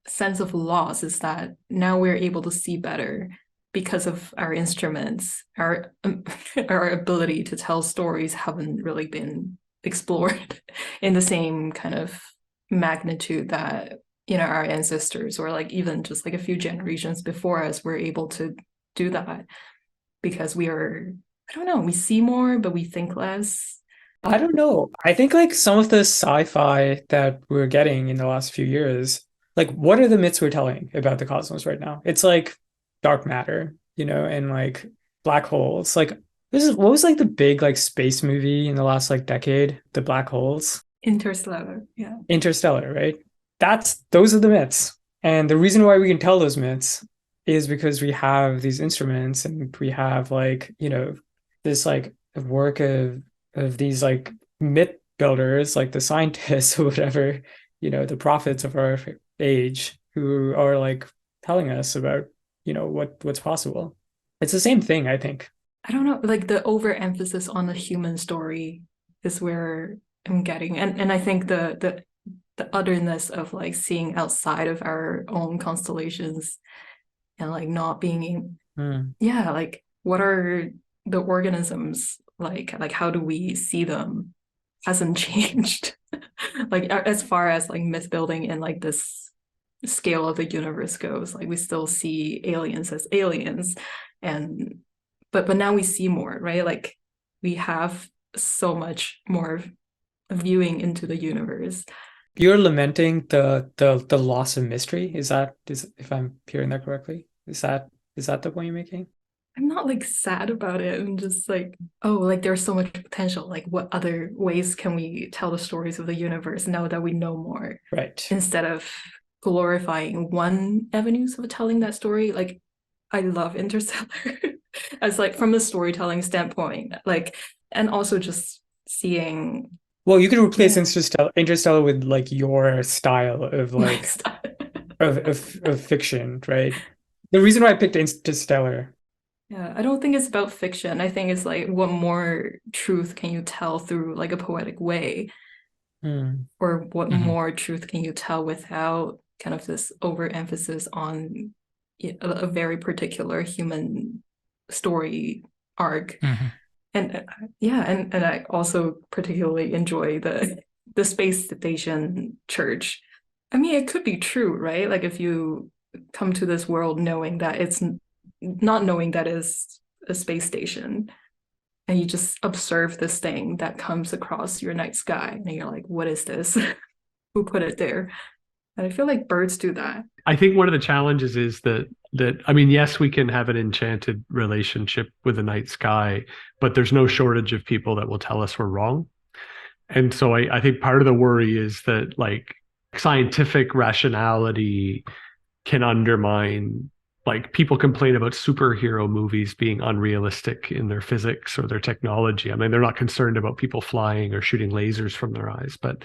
sense of loss is that now we're able to see better because of our instruments. Our ability to tell stories haven't really been explored in the same kind of magnitude that, you know, our ancestors or like even just like a few generations before us were able to do that, because we are, I don't know, we see more but we think less. I don't know. I think like some of the sci-fi that we're getting in the last few years, like what are the myths we're telling about the cosmos right now? It's like dark matter, you know, and like black holes. Like what was like the big like space movie in the last like decade? The black holes. Interstellar, yeah. Interstellar, right? Those are the myths. And the reason why we can tell those myths is because we have these instruments and we have like, you know, this like work of these like myth builders, like the scientists or whatever, you know, the prophets of our age who are like telling us about, you know, what's possible. It's the same thing, I think. I don't know, like the overemphasis on the human story is where I'm getting, and I think the otherness of like seeing outside of our own constellations and like not being like what are the organisms like how do we see them hasn't changed. Like as far as like myth building and like this scale of the universe goes, like we still see aliens as aliens, and but now we see more, right? Like we have so much more viewing into the universe. You're lamenting the loss of mystery. Is if I'm hearing that correctly? Is that the point you're making? I'm not like sad about it. I'm just like, oh, like there's so much potential. Like what other ways can we tell the stories of the universe now that we know more? Right. Instead of glorifying one avenues of telling that story. Like I love Interstellar as like from the storytelling standpoint, like, and also just seeing. Well, you could replace Interstellar with like your style of like of fiction, right? The reason why I picked Interstellar. Yeah, I don't think it's about fiction. I think it's like what more truth can you tell through like a poetic way? Or what more truth can you tell without kind of this overemphasis on a very particular human story arc? And and I also particularly enjoy the space station church. I mean, it could be true, right? Like if you come to this world knowing that it's not knowing that it's a space station, and you just observe this thing that comes across your night sky, and you're like, what is this? Who put it there? And I feel like birds do that. I think one of the challenges is that I mean, yes, we can have an enchanted relationship with the night sky, but there's no shortage of people that will tell us we're wrong. And so I think part of the worry is that like scientific rationality can undermine, like people complain about superhero movies being unrealistic in their physics or their technology. I mean, they're not concerned about people flying or shooting lasers from their eyes, but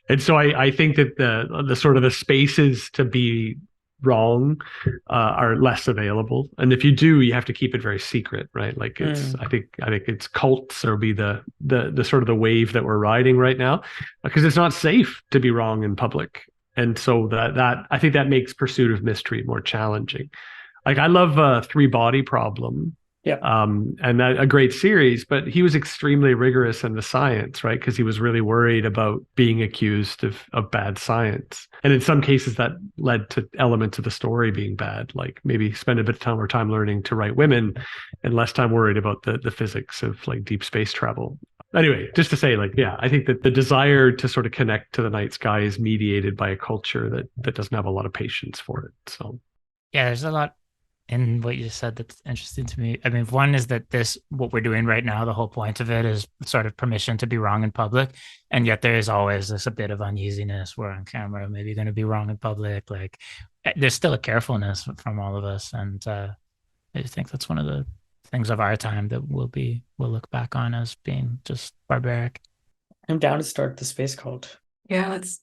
and so I think that the sort of the spaces to be wrong are less available, and if you do, you have to keep it very secret, right? Like it's I think it's cults or be the sort of the wave that we're riding right now, because it's not safe to be wrong in public, and so that I think that makes pursuit of mystery more challenging. Like I love Three Body Problem. Yeah. And that a great series, but he was extremely rigorous in the science, right? Because he was really worried about being accused of bad science. And in some cases that led to elements of the story being bad, like maybe spend a bit of more time learning to write women and less time worried about the physics of like deep space travel. Anyway, just to say, like, yeah, I think that the desire to sort of connect to the night sky is mediated by a culture that doesn't have a lot of patience for it. So yeah, there's a lot in what you said that's interesting to me. I mean, one is that what we're doing right now, the whole point of it is sort of permission to be wrong in public. And yet there is always this a bit of uneasiness. We're on camera, maybe going to be wrong in public. Like there's still a carefulness from all of us. And I think that's one of the things of our time that we'll look back on as being just barbaric. I'm down to start the space cult. Yeah, let's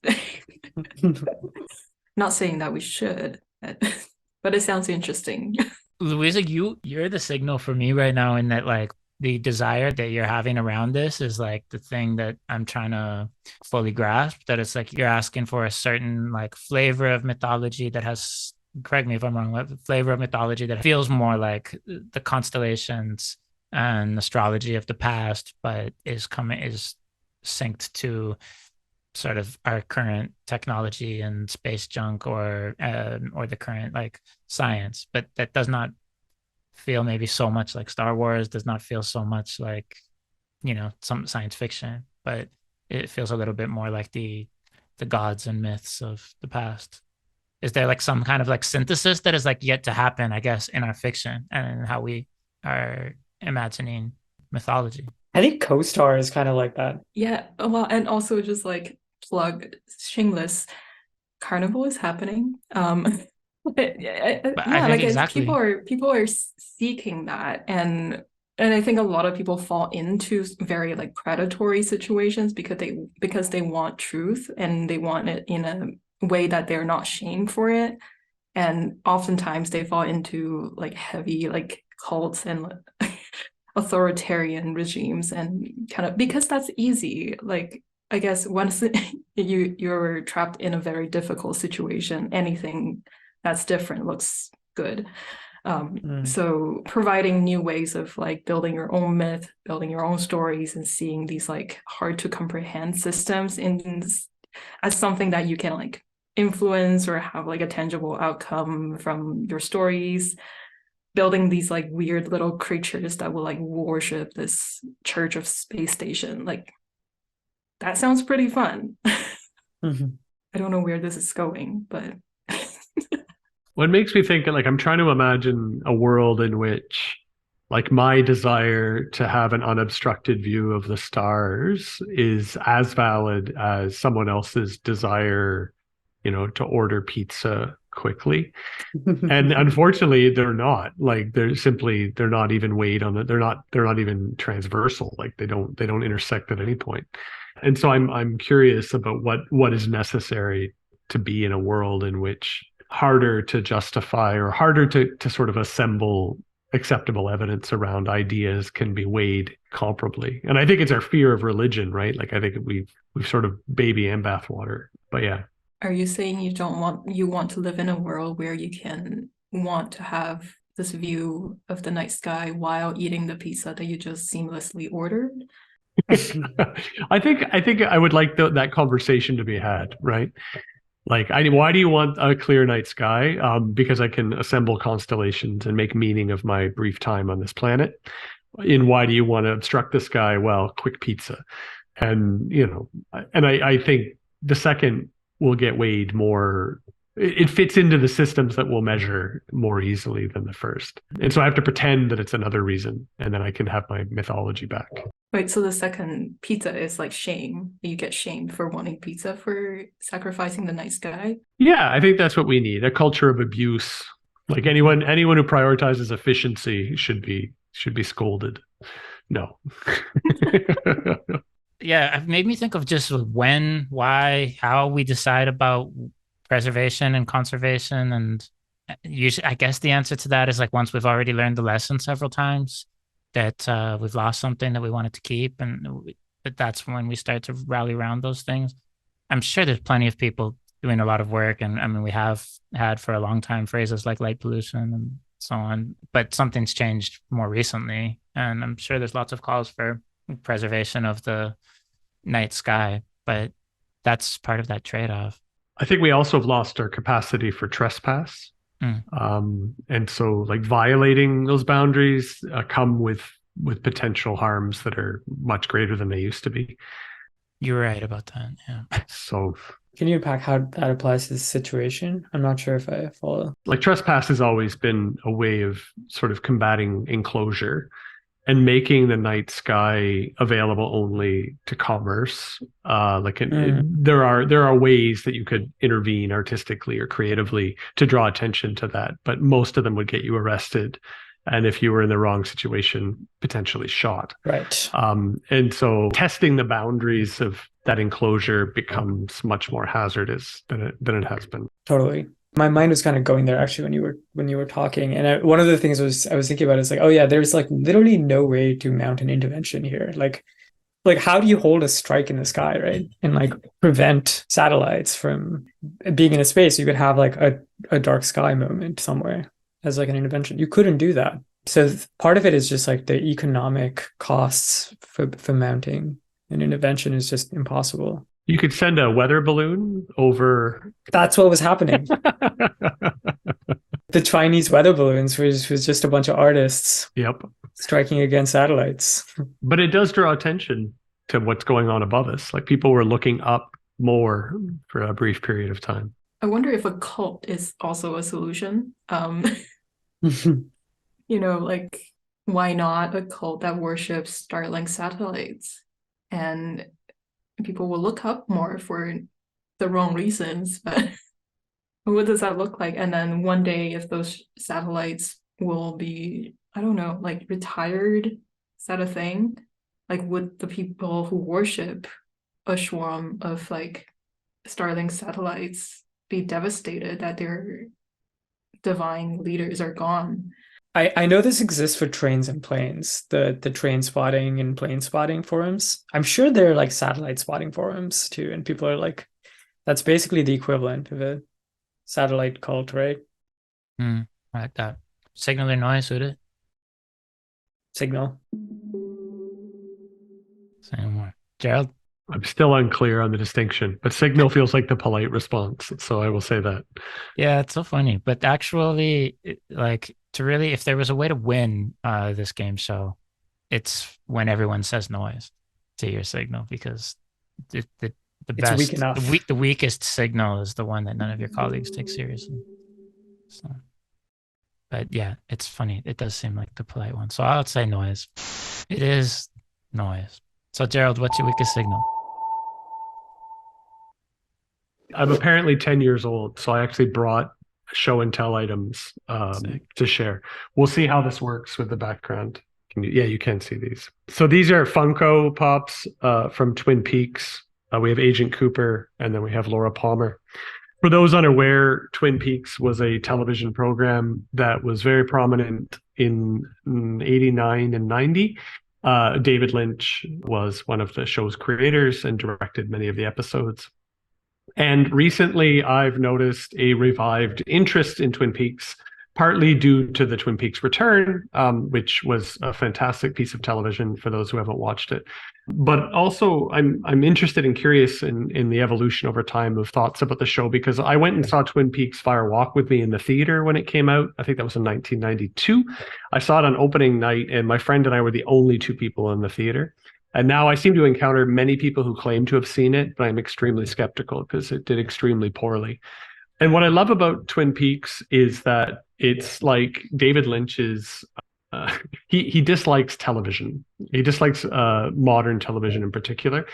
not saying that we should, but it sounds interesting. Luisa, you're the signal for me right now, in that like the desire that you're having around this is like the thing that I'm trying to fully grasp, that it's like you're asking for a certain like flavor of mythology that has, correct me if I'm wrong, flavor of mythology that feels more like the constellations and astrology of the past, but is synced to sort of our current technology and space junk or the current like science, but that does not feel maybe so much like Star Wars, does not feel so much like, you know, some science fiction, but it feels a little bit more like the gods and myths of the past. Is there like some kind of like synthesis that is like yet to happen, I guess, in our fiction and how we are imagining mythology? I think Co-Star is kind of like that. Yeah, well, and also just like plug shameless, Carnival is happening. Yeah, like exactly. People are seeking that, and I think a lot of people fall into very like predatory situations because they want truth and they want it in a way that they're not shamed for it, and oftentimes they fall into like heavy like cults and authoritarian regimes, and kind of because that's easy. Like I guess once you're trapped in a very difficult situation, anything that's different looks good. So providing new ways of like building your own myth, building your own stories, and seeing these like hard to comprehend systems as something that you can like influence or have like a tangible outcome from your stories. Building these like weird little creatures that will like worship this church of space station, like that sounds pretty fun. Mm-hmm. I don't know where this is going, but what makes me think, like, I'm trying to imagine a world in which like my desire to have an unobstructed view of the stars is as valid as someone else's desire, you know, to order pizza quickly. And unfortunately they're not. Like they're not even weighed on it. They're not even transversal. Like they don't intersect at any point. And so I'm curious about what is necessary to be in a world in which harder to justify or harder to sort of assemble acceptable evidence around ideas can be weighed comparably. And I think it's our fear of religion, right? Like I think we've sort of baby and bathwater. But yeah. Are you saying you want to live in a world where you can want to have this view of the night sky while eating the pizza that you just seamlessly ordered? I think I would like that conversation to be had, right? Like, why do you want a clear night sky? Because I can assemble constellations and make meaning of my brief time on this planet. in why do you want to obstruct the sky? Well, quick pizza. And, and I think the second will get weighed more. It fits into the systems that will measure more easily than the first. And so I have to pretend that it's another reason, and then I can have my mythology back. Wait, so the second pizza is like shame. You get shamed for wanting pizza for sacrificing the night sky? Yeah, I think that's what we need. A culture of abuse. Like anyone who prioritizes efficiency should be scolded. No. Yeah, it made me think of just when, why, how we decide about preservation and conservation. And usually, I guess the answer to that is like once we've already learned the lesson several times that we've lost something that we wanted to keep, and that's when we start to rally around those things. I'm sure there's plenty of people doing a lot of work, and I mean, we have had for a long time phrases like light pollution and so on, but something's changed more recently, and I'm sure there's lots of calls for preservation of the night sky, but that's part of that trade-off. I think we also have lost our capacity for trespass. And so like violating those boundaries come with potential harms that are much greater than they used to be. You're right about that. Yeah. So can you unpack how that applies to this situation? I'm not sure if I follow. Like trespass has always been a way of sort of combating enclosure and making the night sky available only to commerce. There are ways that you could intervene artistically or creatively to draw attention to that, but most of them would get you arrested, and if you were in the wrong situation, potentially shot. Right. And so testing the boundaries of that enclosure becomes much more hazardous than it has been. Totally. My mind was kind of going there actually when you were talking, and one of the things I was thinking about is like, oh yeah, there's like literally no way to mount an intervention here. Like how do you hold a strike in the sky, right? And like prevent satellites from being in a space. You could have like a dark sky moment somewhere as like an intervention. You couldn't do that. So part of it is just like the economic costs for mounting an intervention is just impossible. You could send a weather balloon over. That's what was happening. The Chinese weather balloons was just a bunch of artists. Yep. Striking against satellites. But it does draw attention to what's going on above us. Like people were looking up more for a brief period of time. I wonder if a cult is also a solution. Like why not a cult that worships Starlink satellites? And people will look up more for the wrong reasons, but what does that look like? And then one day, if those satellites will be, I don't know, like retired, is that a thing? Like, would the people who worship a swarm of like Starlink satellites be devastated that their divine leaders are gone? I know this exists for trains and planes, the train spotting and plane spotting forums. I'm sure they're like satellite spotting forums too. And people are like, that's basically the equivalent of a satellite cult, right? I like that. Signal or noise, Udit? Signal. Say no more. Jerrold? I'm still unclear on the distinction, but signal feels like the polite response. So I will say that. Yeah, it's so funny. But actually, like, to really, if there was a way to win this game show, it's when everyone says noise to your signal, because the best, weak enough. The weakest signal is the one that none of your colleagues take seriously. So, but yeah, it's funny. It does seem like the polite one. So I'll say noise. It is noise. So Jerrold, what's your weakest signal? I'm apparently 10 years old, so I actually brought show and tell items to share. We'll see how this works with the background. You can see these. So these are Funko Pops from Twin Peaks. We have Agent Cooper, and then we have Laura Palmer. For those unaware, Twin Peaks was a television program that was very prominent in 89 and 90. David Lynch was one of the show's creators and directed many of the episodes. And recently, I've noticed a revived interest in Twin Peaks partly due to the Twin Peaks return, which was a fantastic piece of television for those who haven't watched it. But also, I'm interested and curious in the evolution over time of thoughts about the show, because I went and saw Twin Peaks Fire Walk with Me in the theater when it came out. I think that was in 1992. I saw it on opening night, and my friend and I were the only two people in the theater. And now I seem to encounter many people who claim to have seen it, but I'm extremely skeptical because it did extremely poorly. And what I love about Twin Peaks is that it's like David Lynch's, he dislikes television. He dislikes modern television in particular,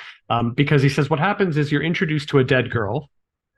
because he says what happens is you're introduced to a dead girl,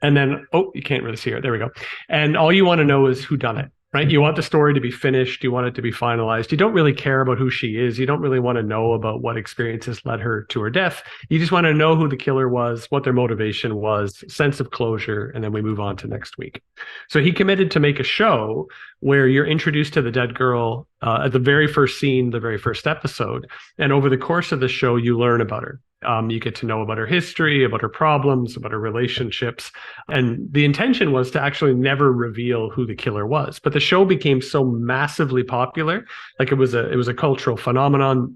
and then, oh, you can't really see her. There we go. And all you want to know is who done it, right? You want the story to be finished. You want it to be finalized. You don't really care about who she is. You don't really want to know about what experiences led her to her death. You just want to know who the killer was, what their motivation was, sense of closure, and then we move on to next week. So he committed to make a show where you're introduced to the dead girl at the very first scene, the very first episode. And over the course of the show, you learn about her. You get to know about her history, about her problems, about her relationships. And the intention was to actually never reveal who the killer was. But the show became so massively popular, like it was a cultural phenomenon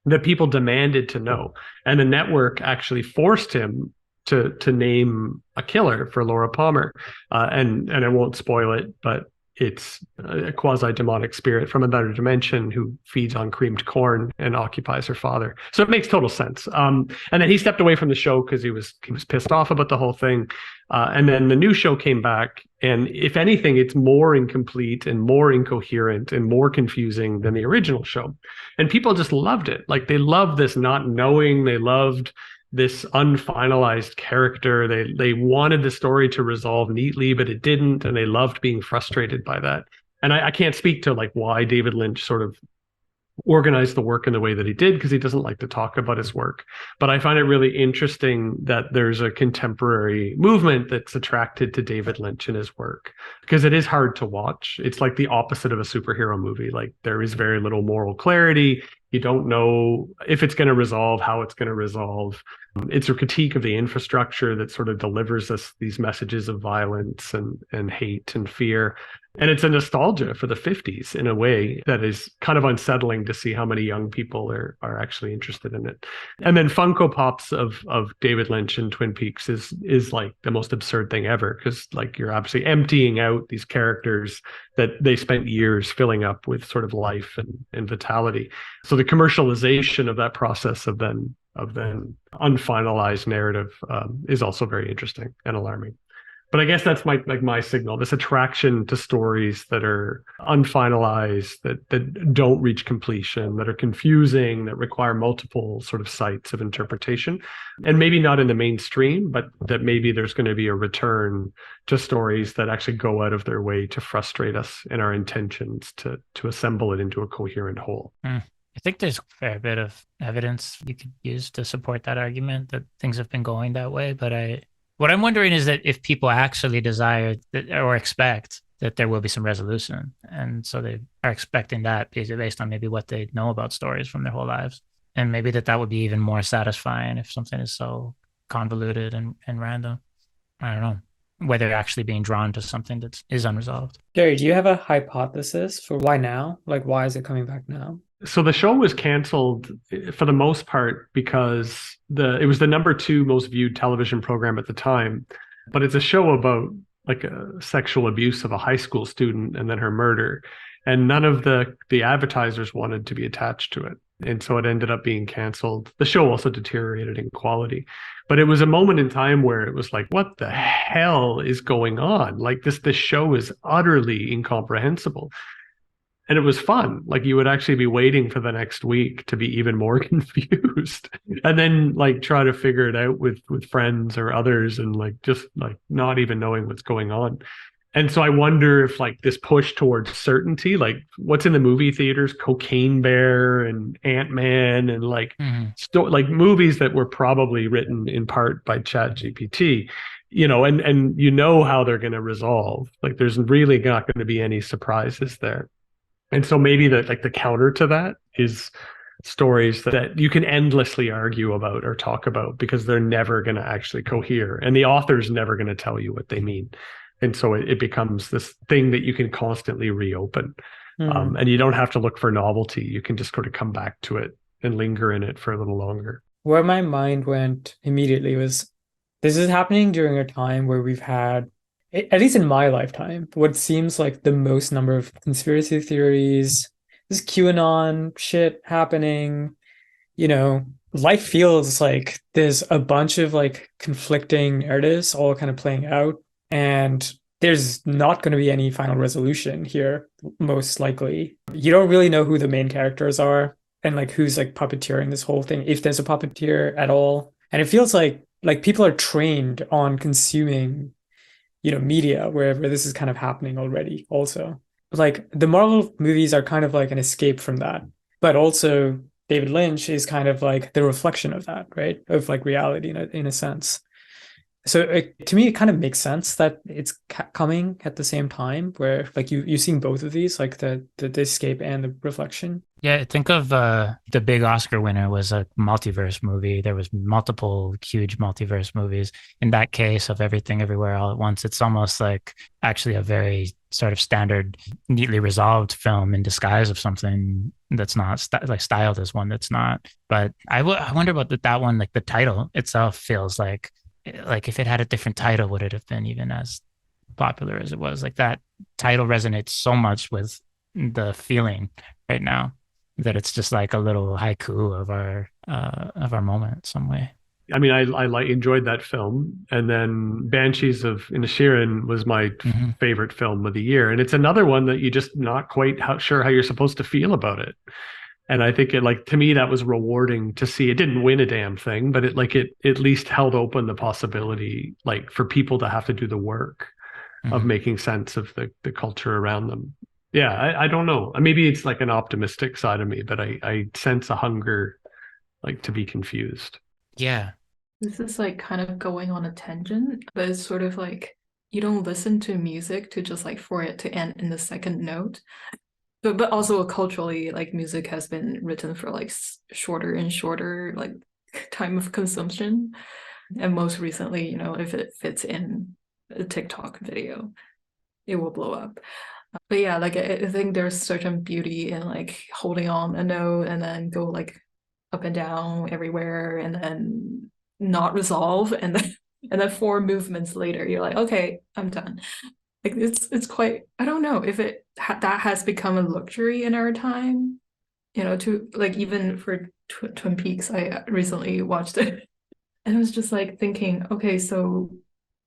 that people demanded to know. And the network actually forced him to name a killer for Laura Palmer. And I won't spoil it, but it's a quasi-demonic spirit from another dimension who feeds on creamed corn and occupies her father. So it makes total sense. And then he stepped away from the show because he was pissed off about the whole thing. And then the new show came back, and if anything, it's more incomplete and more incoherent and more confusing than the original show. And people just loved it. Like, they loved this not knowing. They loved this unfinalized character. They wanted the story to resolve neatly, but it didn't, and they loved being frustrated by that. And I can't speak to like why David Lynch sort of organized the work in the way that he did, because he doesn't like to talk about his work. But I find it really interesting that there's a contemporary movement that's attracted to David Lynch and his work, because it is hard to watch. It's like the opposite of a superhero movie. Like, there is very little moral clarity. You don't know if it's going to resolve, how it's going to resolve. It's a critique of the infrastructure that sort of delivers us these messages of violence and hate and fear. And it's a nostalgia for the 50s in a way that is kind of unsettling to see how many young people are actually interested in it. And then Funko Pops of David Lynch and Twin Peaks is like the most absurd thing ever, because like you're absolutely emptying out these characters that they spent years filling up with sort of life and vitality. So the commercialization of that process of then unfinalized narrative is also very interesting and alarming. But I guess that's my signal, this attraction to stories that are unfinalized, that don't reach completion, that are confusing, that require multiple sort of sites of interpretation. And maybe not in the mainstream, but that maybe there's going to be a return to stories that actually go out of their way to frustrate us in our intentions to assemble it into a coherent whole. I think there's a fair bit of evidence you could use to support that argument that things have been going that way. But what I'm wondering is that if people actually desire or expect that there will be some resolution, and so they are expecting that based on maybe what they know about stories from their whole lives, and maybe that would be even more satisfying if something is so convoluted and random. I don't know whether they're actually being drawn to something that is unresolved. Jerry, do you have a hypothesis for why now? Like, why is it coming back now? So the show was canceled for the most part because it was the number 2 most viewed television program at the time, but it's a show about like a sexual abuse of a high school student and then her murder, and none of the advertisers wanted to be attached to it, and so it ended up being canceled. The show also deteriorated in quality, but it was a moment in time where it was like, what the hell is going on? Like this show is utterly incomprehensible. And it was fun. Like, you would actually be waiting for the next week to be even more confused, and then like try to figure it out with friends or others, and like just like not even knowing what's going on. And so I wonder if like this push towards certainty, like what's in the movie theaters, Cocaine Bear and Ant-Man, and like like movies that were probably written in part by ChatGPT, you know, and you know how they're going to resolve. Like, there's really not going to be any surprises there. And so maybe the counter to that is stories that you can endlessly argue about or talk about because they're never going to actually cohere, and the author's never going to tell you what they mean. And so it becomes this thing that you can constantly reopen. Hmm. And you don't have to look for novelty. You can just sort of come back to it and linger in it for a little longer. Where my mind went immediately was this is happening during a time where we've had, at least in my lifetime, what seems like the most number of conspiracy theories, this QAnon shit happening. Life feels like there's a bunch of like conflicting narratives all kind of playing out, and there's not going to be any final resolution here, most likely. You don't really know who the main characters are and like who's like puppeteering this whole thing, if there's a puppeteer at all. And it feels like people are trained on consuming, media wherever this is kind of happening already also. Like the Marvel movies are kind of like an escape from that. But also David Lynch is kind of like the reflection of that, right? Of like reality in a sense. So to me, it kind of makes sense that it's coming at the same time, where like you're seeing both of these, like the escape and the reflection. Yeah, think of the big Oscar winner was a multiverse movie. There was multiple huge multiverse movies. In that case of Everything Everywhere All at Once, it's almost like actually a very sort of standard, neatly resolved film in disguise of something that's not like styled as one that's not. But I wonder about that one, like the title itself feels like if it had a different title, would it have been even as popular as it was? Like that title resonates so much with the feeling right now that it's just like a little haiku of our moment in some way. I mean, I enjoyed that film, and then Banshees of Inisherin was my favorite film of the year, and it's another one that you just not quite sure how you're supposed to feel about it. And I think to me, that was rewarding to see. It didn't win a damn thing, but it at least held open the possibility, like for people to have to do the work of making sense of the culture around them. Yeah, I don't know. Maybe it's like an optimistic side of me, but I sense a hunger, like to be confused. Yeah. This is like kind of going on a tangent, but it's sort of like you don't listen to music to just like for it to end in the second note. But also culturally, like music has been written for like shorter and shorter like time of consumption. And most recently, if it fits in a TikTok video, it will blow up. But yeah, like I think there's certain beauty in like holding on a note and then go like up and down everywhere and then not resolve and then 4 movements later you're like, okay, I'm done. Like it's quite, I don't know if that has become a luxury in our time, to like even for Twin Peaks. I recently watched it and I was just like thinking, okay, so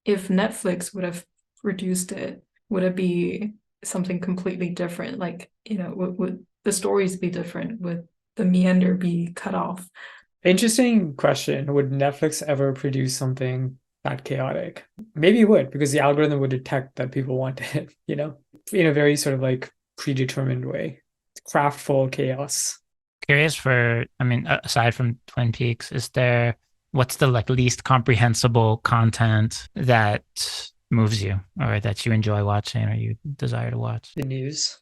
if Netflix would have produced it, would it be something completely different? Like, would the stories be different? Would the meander be cut off? Interesting question. Would Netflix ever produce something that chaotic? Maybe it would, because the algorithm would detect that people want it, in a very sort of like predetermined way. Craftful chaos. Curious aside from Twin Peaks, what's the like least comprehensible content that moves you or that you enjoy watching or you desire to watch? The news.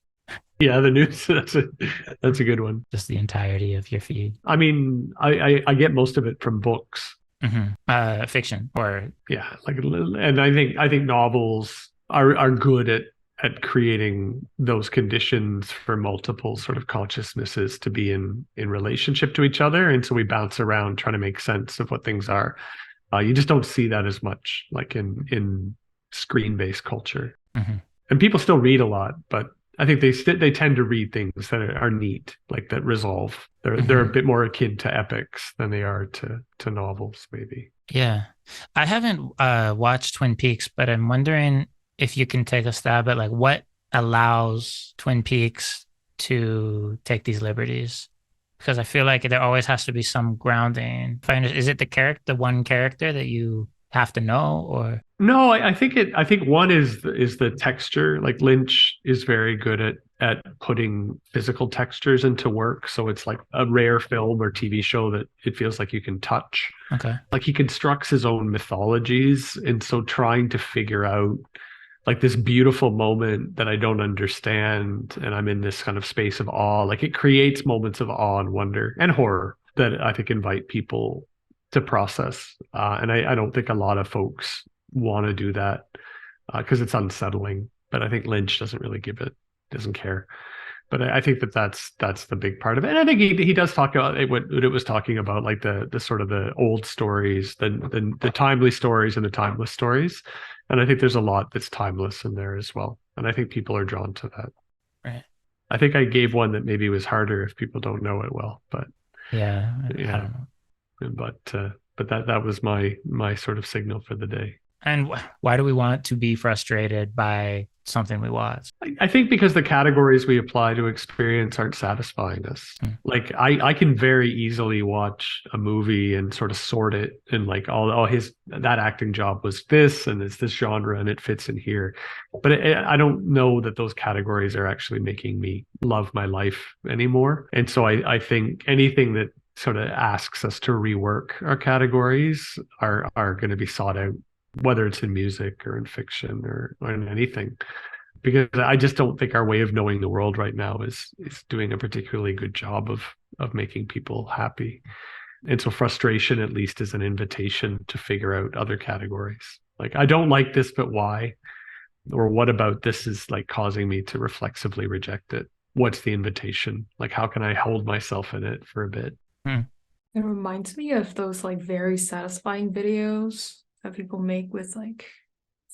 Yeah, the news. That's a good one. Just the entirety of your feed. I mean, I get most of it from books. Fiction or and I think novels are good at creating those conditions for multiple sort of consciousnesses to be in relationship to each other, and so we bounce around trying to make sense of what things are. You just don't see that as much like in screen-based culture, and people still read a lot, but I think they tend to read things that are neat, like that resolve. They're a bit more akin to epics than they are to novels, maybe. Yeah, I haven't watched Twin Peaks, but I'm wondering if you can take a stab at like what allows Twin Peaks to take these liberties, because I feel like there always has to be some grounding. Is it the one character that you have to know, or no? I think one is the texture. Like Lynch is very good at putting physical textures into work, so it's like a rare film or TV show that it feels like you can touch. Okay, like he constructs his own mythologies, and so trying to figure out like this beautiful moment that I don't understand, and I'm in this kind of space of awe. Like it creates moments of awe and wonder and horror that I think invite people to process. And I don't think a lot of folks want to do that. because it's unsettling. But I think Lynch doesn't care. But I think that's the big part of it. And I think he does talk about what it was talking about, like the sort of the old stories, the timely stories and the timeless stories. And I think there's a lot that's timeless in there as well. And I think people are drawn to that. Right. I think I gave one that maybe was harder if people don't know it well, but yeah. I yeah. don't know. But that was my sort of signal for the day. And why do we want to be frustrated by something we watch? I think because the categories we apply to experience aren't satisfying us. Like I can very easily watch a movie and sort of sort it and like that acting job was this and it's this genre and it fits in here. But I don't know that those categories are actually making me love my life anymore. And so I think anything that sort of asks us to rework our categories are going to be sought out, whether it's in music or in fiction or in anything, because I just don't think our way of knowing the world right now is doing a particularly good job of making people happy. And so frustration at least is an invitation to figure out other categories. Like, I don't like this, but why? Or what about this is like causing me to reflexively reject it? What's the invitation? Like, how can I hold myself in it for a bit? It reminds me of those like very satisfying videos that people make with like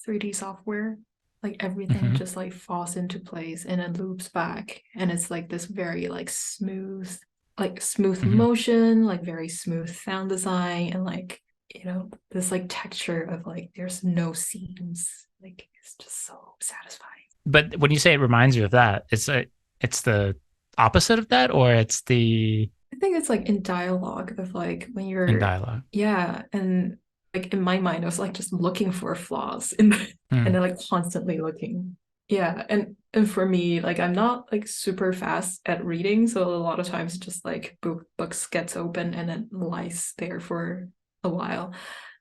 3D software. Like everything just like falls into place and it loops back. And it's like this very like smooth motion, like very smooth sound design, and like, you know, this like texture of like there's no seams. Like it's just so satisfying. But when you say it reminds you of that, it's the opposite of that, or it's the... I think it's like in dialogue of like when you're in dialogue. Yeah. And like in my mind, I was like just looking for flaws in and then like constantly looking. Yeah. And for me, like I'm not like super fast at reading. So a lot of times just like books gets open and it lies there for a while.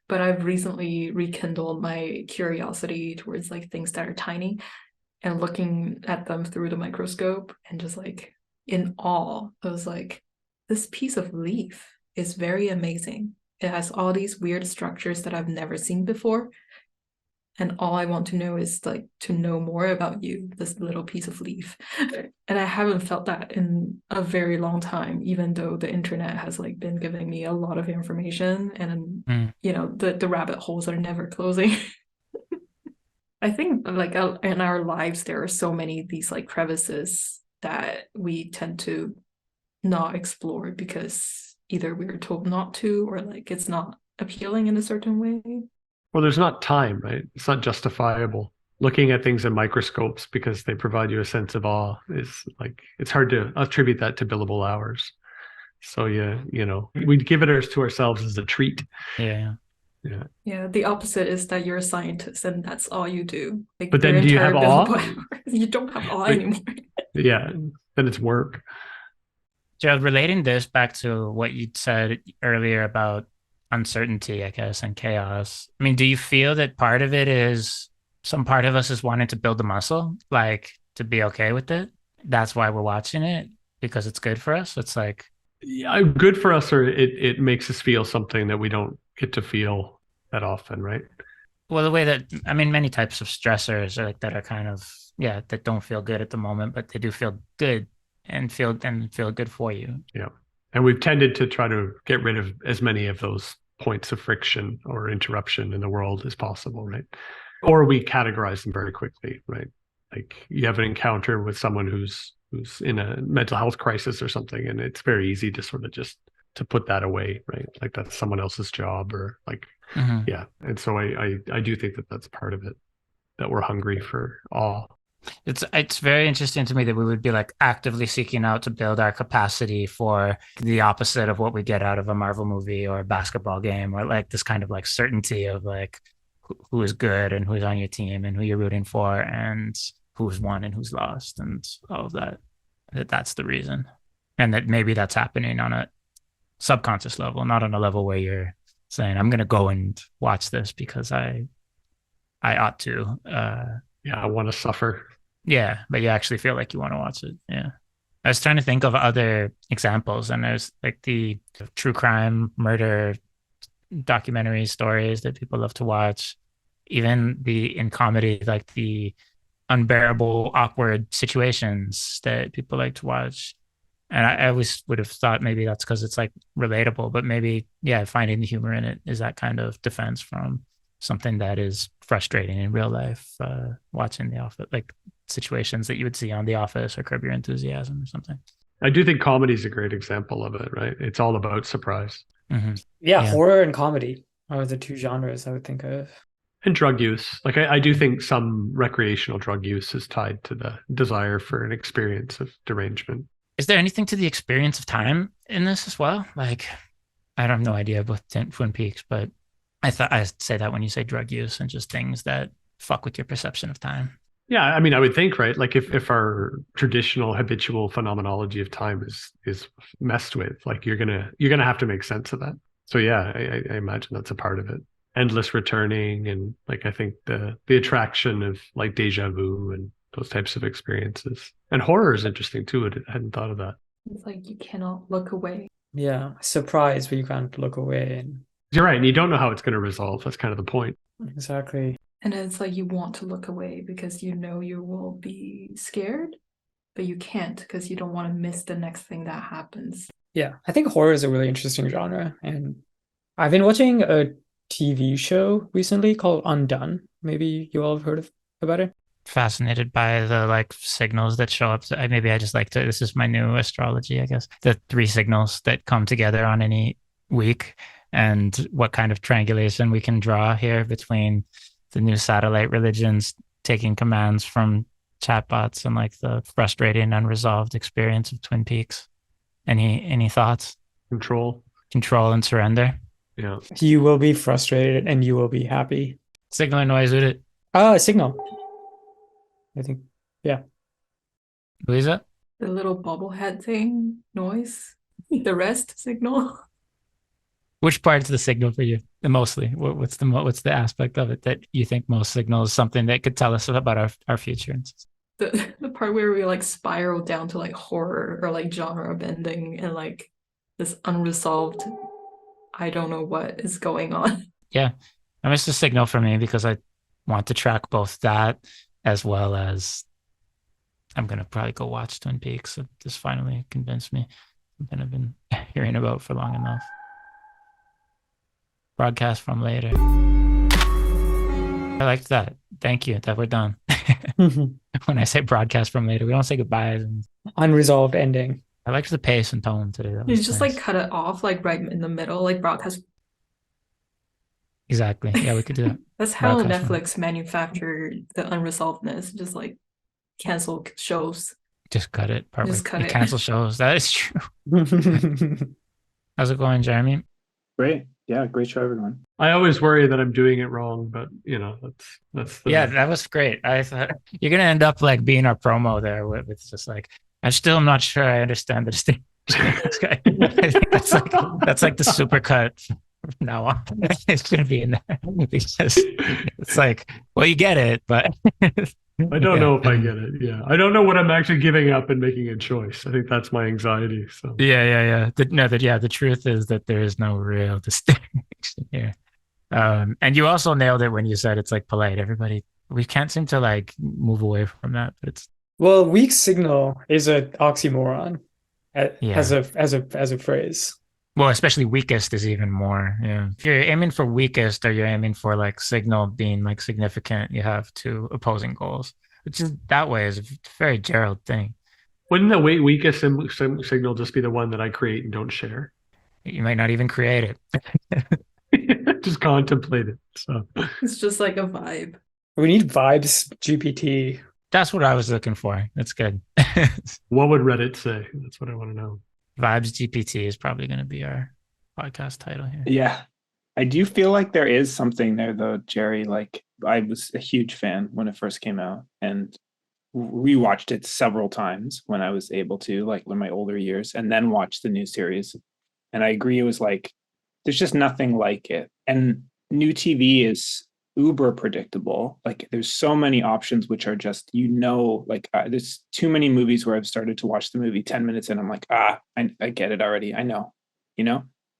But I've recently rekindled my curiosity towards like things that are tiny and looking at them through the microscope and just like in awe. I was like, this piece of leaf is very amazing. It has all these weird structures that I've never seen before. And all I want to know is like to know more about you, this little piece of leaf. And I haven't felt that in a very long time, even though the internet has like been giving me a lot of information and you know, the rabbit holes are never closing. I think like in our lives, there are so many of these like crevices that we tend to not explore because either we were told not to or like it's not appealing in a certain way. Well, there's not time, right? It's not justifiable. Looking at things in microscopes because they provide you a sense of awe is like, it's hard to attribute that to billable hours. So yeah, you know, we'd give it to ourselves as a treat. Yeah. The opposite is that you're a scientist and that's all you do. Like, but then do you have awe? You don't have awe anymore. Yeah, then it's work. Jerrold, relating this back to what you said earlier about uncertainty, I guess, and chaos. I mean, do you feel that part of it is some part of us is wanting to build the muscle, like to be okay with it? That's why we're watching it, because it's good for us. It's like, yeah, good for us, or it makes us feel something that we don't get to feel that often, right? Well, the way that, I mean, many types of stressors are like that are kind of, that don't feel good at the moment, but they do feel good and feel good for you. Yeah. And we've tended to try to get rid of as many of those points of friction or interruption in the world as possible, right? Or we categorize them very quickly, right? Like you have an encounter with someone who's in a mental health crisis or something, and it's very easy to sort of just to put that away, right? Like that's someone else's job, or like, yeah. And so I do think that that's part of it, that we're hungry for awe. It's very interesting to me that we would be like actively seeking out to build our capacity for the opposite of what we get out of a Marvel movie or a basketball game, or like this kind of like certainty of like who is good and who's on your team and who you're rooting for and who's won and who's lost and all of that. That's the reason. And that maybe that's happening on a subconscious level, not on a level where you're saying, I'm going to go and watch this because I ought to. I want to suffer. Yeah, but you actually feel like you want to watch it. Yeah. I was trying to think of other examples, and there's like the true crime murder documentary stories that people love to watch. even in comedy, like the unbearable, awkward situations that people like to watch. And I always would have thought maybe that's because it's like relatable, but maybe, yeah, finding the humor in it is that kind of defense from something that is frustrating in real life, watching The Office, like situations that you would see on The Office or Curb Your Enthusiasm or something. I do think comedy is a great example of it, right? It's all about surprise. Mm-hmm. Yeah, Yeah. horror and comedy are the two genres I would think of. And drug use. Like I do think some recreational drug use is tied to the desire for an experience of derangement. Is there anything to the experience of time in this as well? Like, I have no idea about Twin Peaks, but I thought I'd say that when you say drug use and just things that fuck with your perception of time. Yeah, I mean, I would think, right? Like if our traditional habitual phenomenology of time is messed with, like you're gonna have to make sense of that. So yeah, I imagine that's a part of it. Endless returning, and like I think the attraction of like deja vu and those types of experiences. And horror is interesting too. I hadn't thought of that. It's like you cannot look away. Yeah, surprise, but you can't look away. And You're right, and you don't know how it's going to resolve. That's kind of the point. exactly. And it's like you want to look away because you know you will be scared, but you can't because you don't want to miss the next thing that happens. Yeah, I think horror is a really interesting genre. And I've been watching a TV show recently called Undone. Maybe you all have heard about it. Fascinated by the like signals that show up. Maybe I just like to, this is my new astrology, I guess. The 3 signals that come together on any week and what kind of triangulation we can draw here between the new satellite religions taking commands from chatbots and like the frustrating, unresolved experience of Twin Peaks. Any thoughts? Control and surrender. Yeah. You will be frustrated and you will be happy. Signal and noise, Udit. Signal. I think, yeah. Luisa? The little bobblehead thing, noise. The rest, signal. Which part's the signal for you? Mostly, what's the aspect of it that you think most signal is something that could tell us about our future? The part where we like spiral down to like horror or like genre bending and like this unresolved, I don't know what is going on. Yeah, I mean, it's a signal for me because I want to track both that as well as I'm going to probably go watch Twin Peaks. It just finally convinced me. Something I've been hearing about for long enough. Broadcast from later. I liked that. Thank you that we're done. When I say broadcast from later, we don't say goodbye. Unresolved ending. I liked the pace and tone today. You just nice. Like cut it off like right in the middle, like broadcast. Exactly. Yeah, we could do that. That's how Netflix manufactured the unresolvedness. Just like cancel shows. Just cut it. Just cut it. Cancel shows. That is true. How's it going, Jeremy? Great. Yeah, great show, everyone. I always worry that I'm doing it wrong, but you know, that's the... Yeah, that was great. I thought you're gonna end up like being our promo there with just like, I'm still not sure I understand the distinction. I think that's like the supercut from now on. It's gonna be in there because it's like, well, you get it, but I don't know if I get it. Yeah, I don't know what I'm actually giving up and making a choice. I think that's my anxiety. So yeah. The truth is that there is no real distinction here. And you also nailed it when you said it's like polite. Everybody, we can't seem to like move away from that. But it's weak signal is an oxymoron as a phrase. Well, especially weakest is even more. Yeah. If you're aiming for weakest or you're aiming for like signal being like significant, you have 2 opposing goals, which is that way is a very Jerrold thing. Wouldn't the weakest signal just be the one that I create and don't share? You might not even create it. Just contemplate it. So it's just like a vibe. We need VibesGPT. That's what I was looking for. That's good. What would Reddit say? That's what I want to know. VibesGPT is probably going to be our podcast title here. Yeah. I do feel like there is something there though, Jerry. Like I was a huge fan when it first came out and rewatched it several times when I was able to, like in my older years, and then watched the new series. And I agree, it was like, there's just nothing like it. And new TV is uber predictable. Like there's so many options which are just, there's too many movies where I've started to watch the movie 10 minutes and I'm like, I get it already. I know,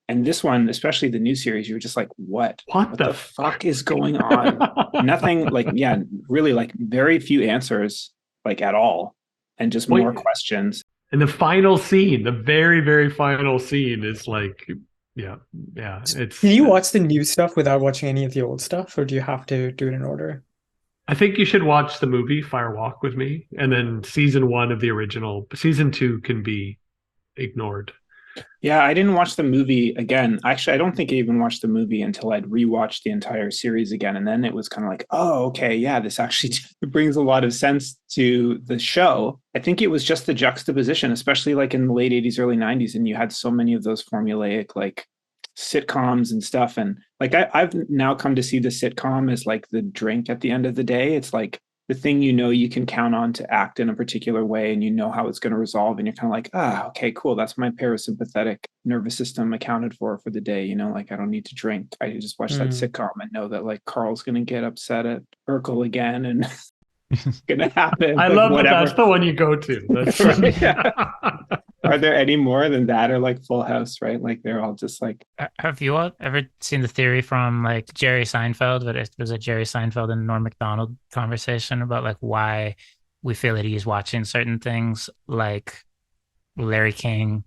And this one, especially the new series, you were just like, what the fuck is going on? Nothing, like, yeah, really, like very few answers, like at all, and just more questions. And the final scene, the very, very final scene is like, yeah. It's. Can you watch the new stuff without watching any of the old stuff, or do you have to do it in order? I think you should watch the movie Fire Walk with Me, and then season 1 of the original. Season 2 can be ignored. Yeah, I didn't watch the movie again. Actually, I don't think I even watched the movie until I'd rewatched the entire series again. And then it was kind of like, oh, okay, yeah, this actually brings a lot of sense to the show. I think it was just the juxtaposition, especially like in the late 80s, early 90s. And you had so many of those formulaic like sitcoms and stuff. And like I've now come to see the sitcom as like the drink at the end of the day. It's like the thing you can count on to act in a particular way, and you know how it's going to resolve, and you're kind of like, okay, cool, that's my parasympathetic nervous system accounted for the day, you know, like I don't need to drink, I just watch that sitcom and know that like Carl's going to get upset at Urkel again and it's going to happen. I like, love whatever. That's the one you go to. That's right. Yeah. Are there any more than that, or like Full House, right? Like they're all just like. Have you all ever seen the theory from like Jerry Seinfeld? But it was a Jerry Seinfeld and Norm Macdonald conversation about like why we feel that he's watching certain things like Larry King,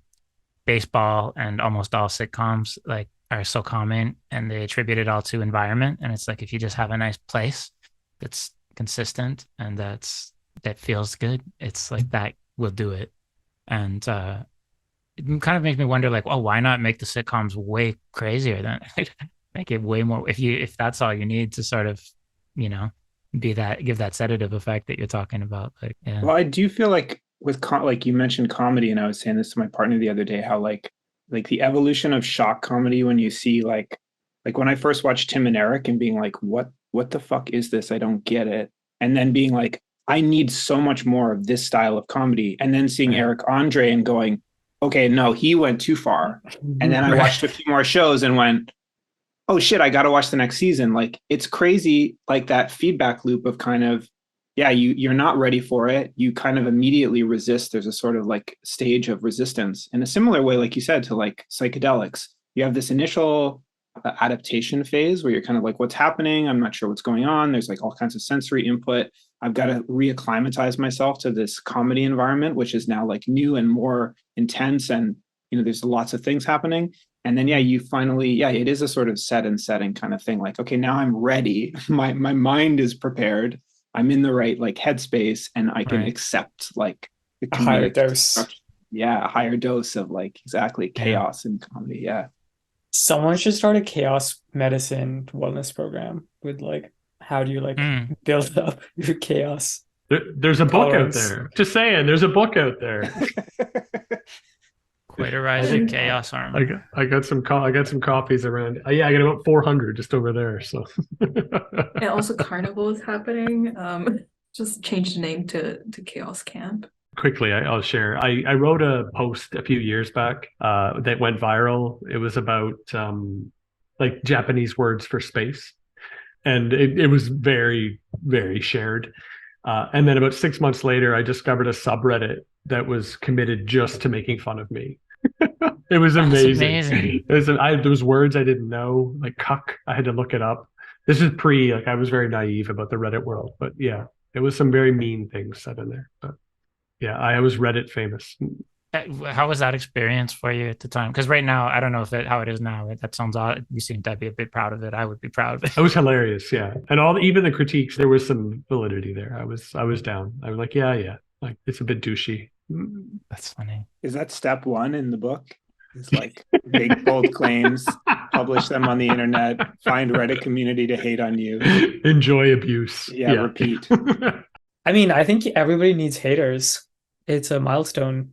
baseball, and almost all sitcoms like are so common, and they attribute it all to environment. And it's like if you just have a nice place that's consistent and that feels good, it's like that will do it. And it kind of makes me wonder, like, why not make the sitcoms way crazier than make it way more? If that's all you need to sort of, you know, give that sedative effect that you're talking about. Like, yeah. Well, I do feel like with like you mentioned comedy, and I was saying this to my partner the other day, how like the evolution of shock comedy when you see like when I first watched Tim and Eric and being like, what the fuck is this? I don't get it. And then being like, I need so much more of this style of comedy. And then seeing Eric Andre and going, okay, no, he went too far. And then I watched a few more shows and went, oh shit, I got to watch the next season. Like it's crazy. Like that feedback loop of kind of, yeah, you're not ready for it. You kind of immediately resist. There's a sort of like stage of resistance in a similar way, like you said, to like psychedelics. You have this initial adaptation phase where you're kind of like, what's happening? I'm not sure what's going on. There's like all kinds of sensory input. I've got to reacclimatize myself to this comedy environment, which is now like new and more intense. And, you know, there's lots of things happening. And then, you finally, it is a sort of set and setting kind of thing. Like, okay, now I'm ready. My mind is prepared. I'm in the right like headspace, and I can accept like a higher dose. Yeah, a higher dose of like exactly chaos in comedy. Yeah. Someone should start a chaos medicine wellness program with like, how do you like build up your chaos? There's a book out there. Just saying, there's a book out there. Quite a rise in chaos armor. I got some copies around. I got about 400 just over there. So. And also Carnival is happening. Just change the name to Chaos Camp. Quickly, I'll share. I wrote a post a few years back that went viral. It was about like Japanese words for space, and it was very, very shared. And then about 6 months later, I discovered a subreddit that was committed just to making fun of me. It was amazing. There was words I didn't know, like cuck. I had to look it up. This is like I was very naive about the Reddit world, but yeah, it was some very mean things said in there. But yeah, I was Reddit famous. How was that experience for you at the time? Because right now, I don't know how it is now. That sounds odd. You seem to be a bit proud of it. I would be proud of it. It was hilarious, yeah. And even the critiques, there was some validity there. I was down. I was like, yeah, like it's a bit douchey. That's funny. Is that step one in the book? It's like big bold claims, publish them on the internet, find Reddit community to hate on you, enjoy abuse. Yeah. Repeat. I mean, I think everybody needs haters. It's a milestone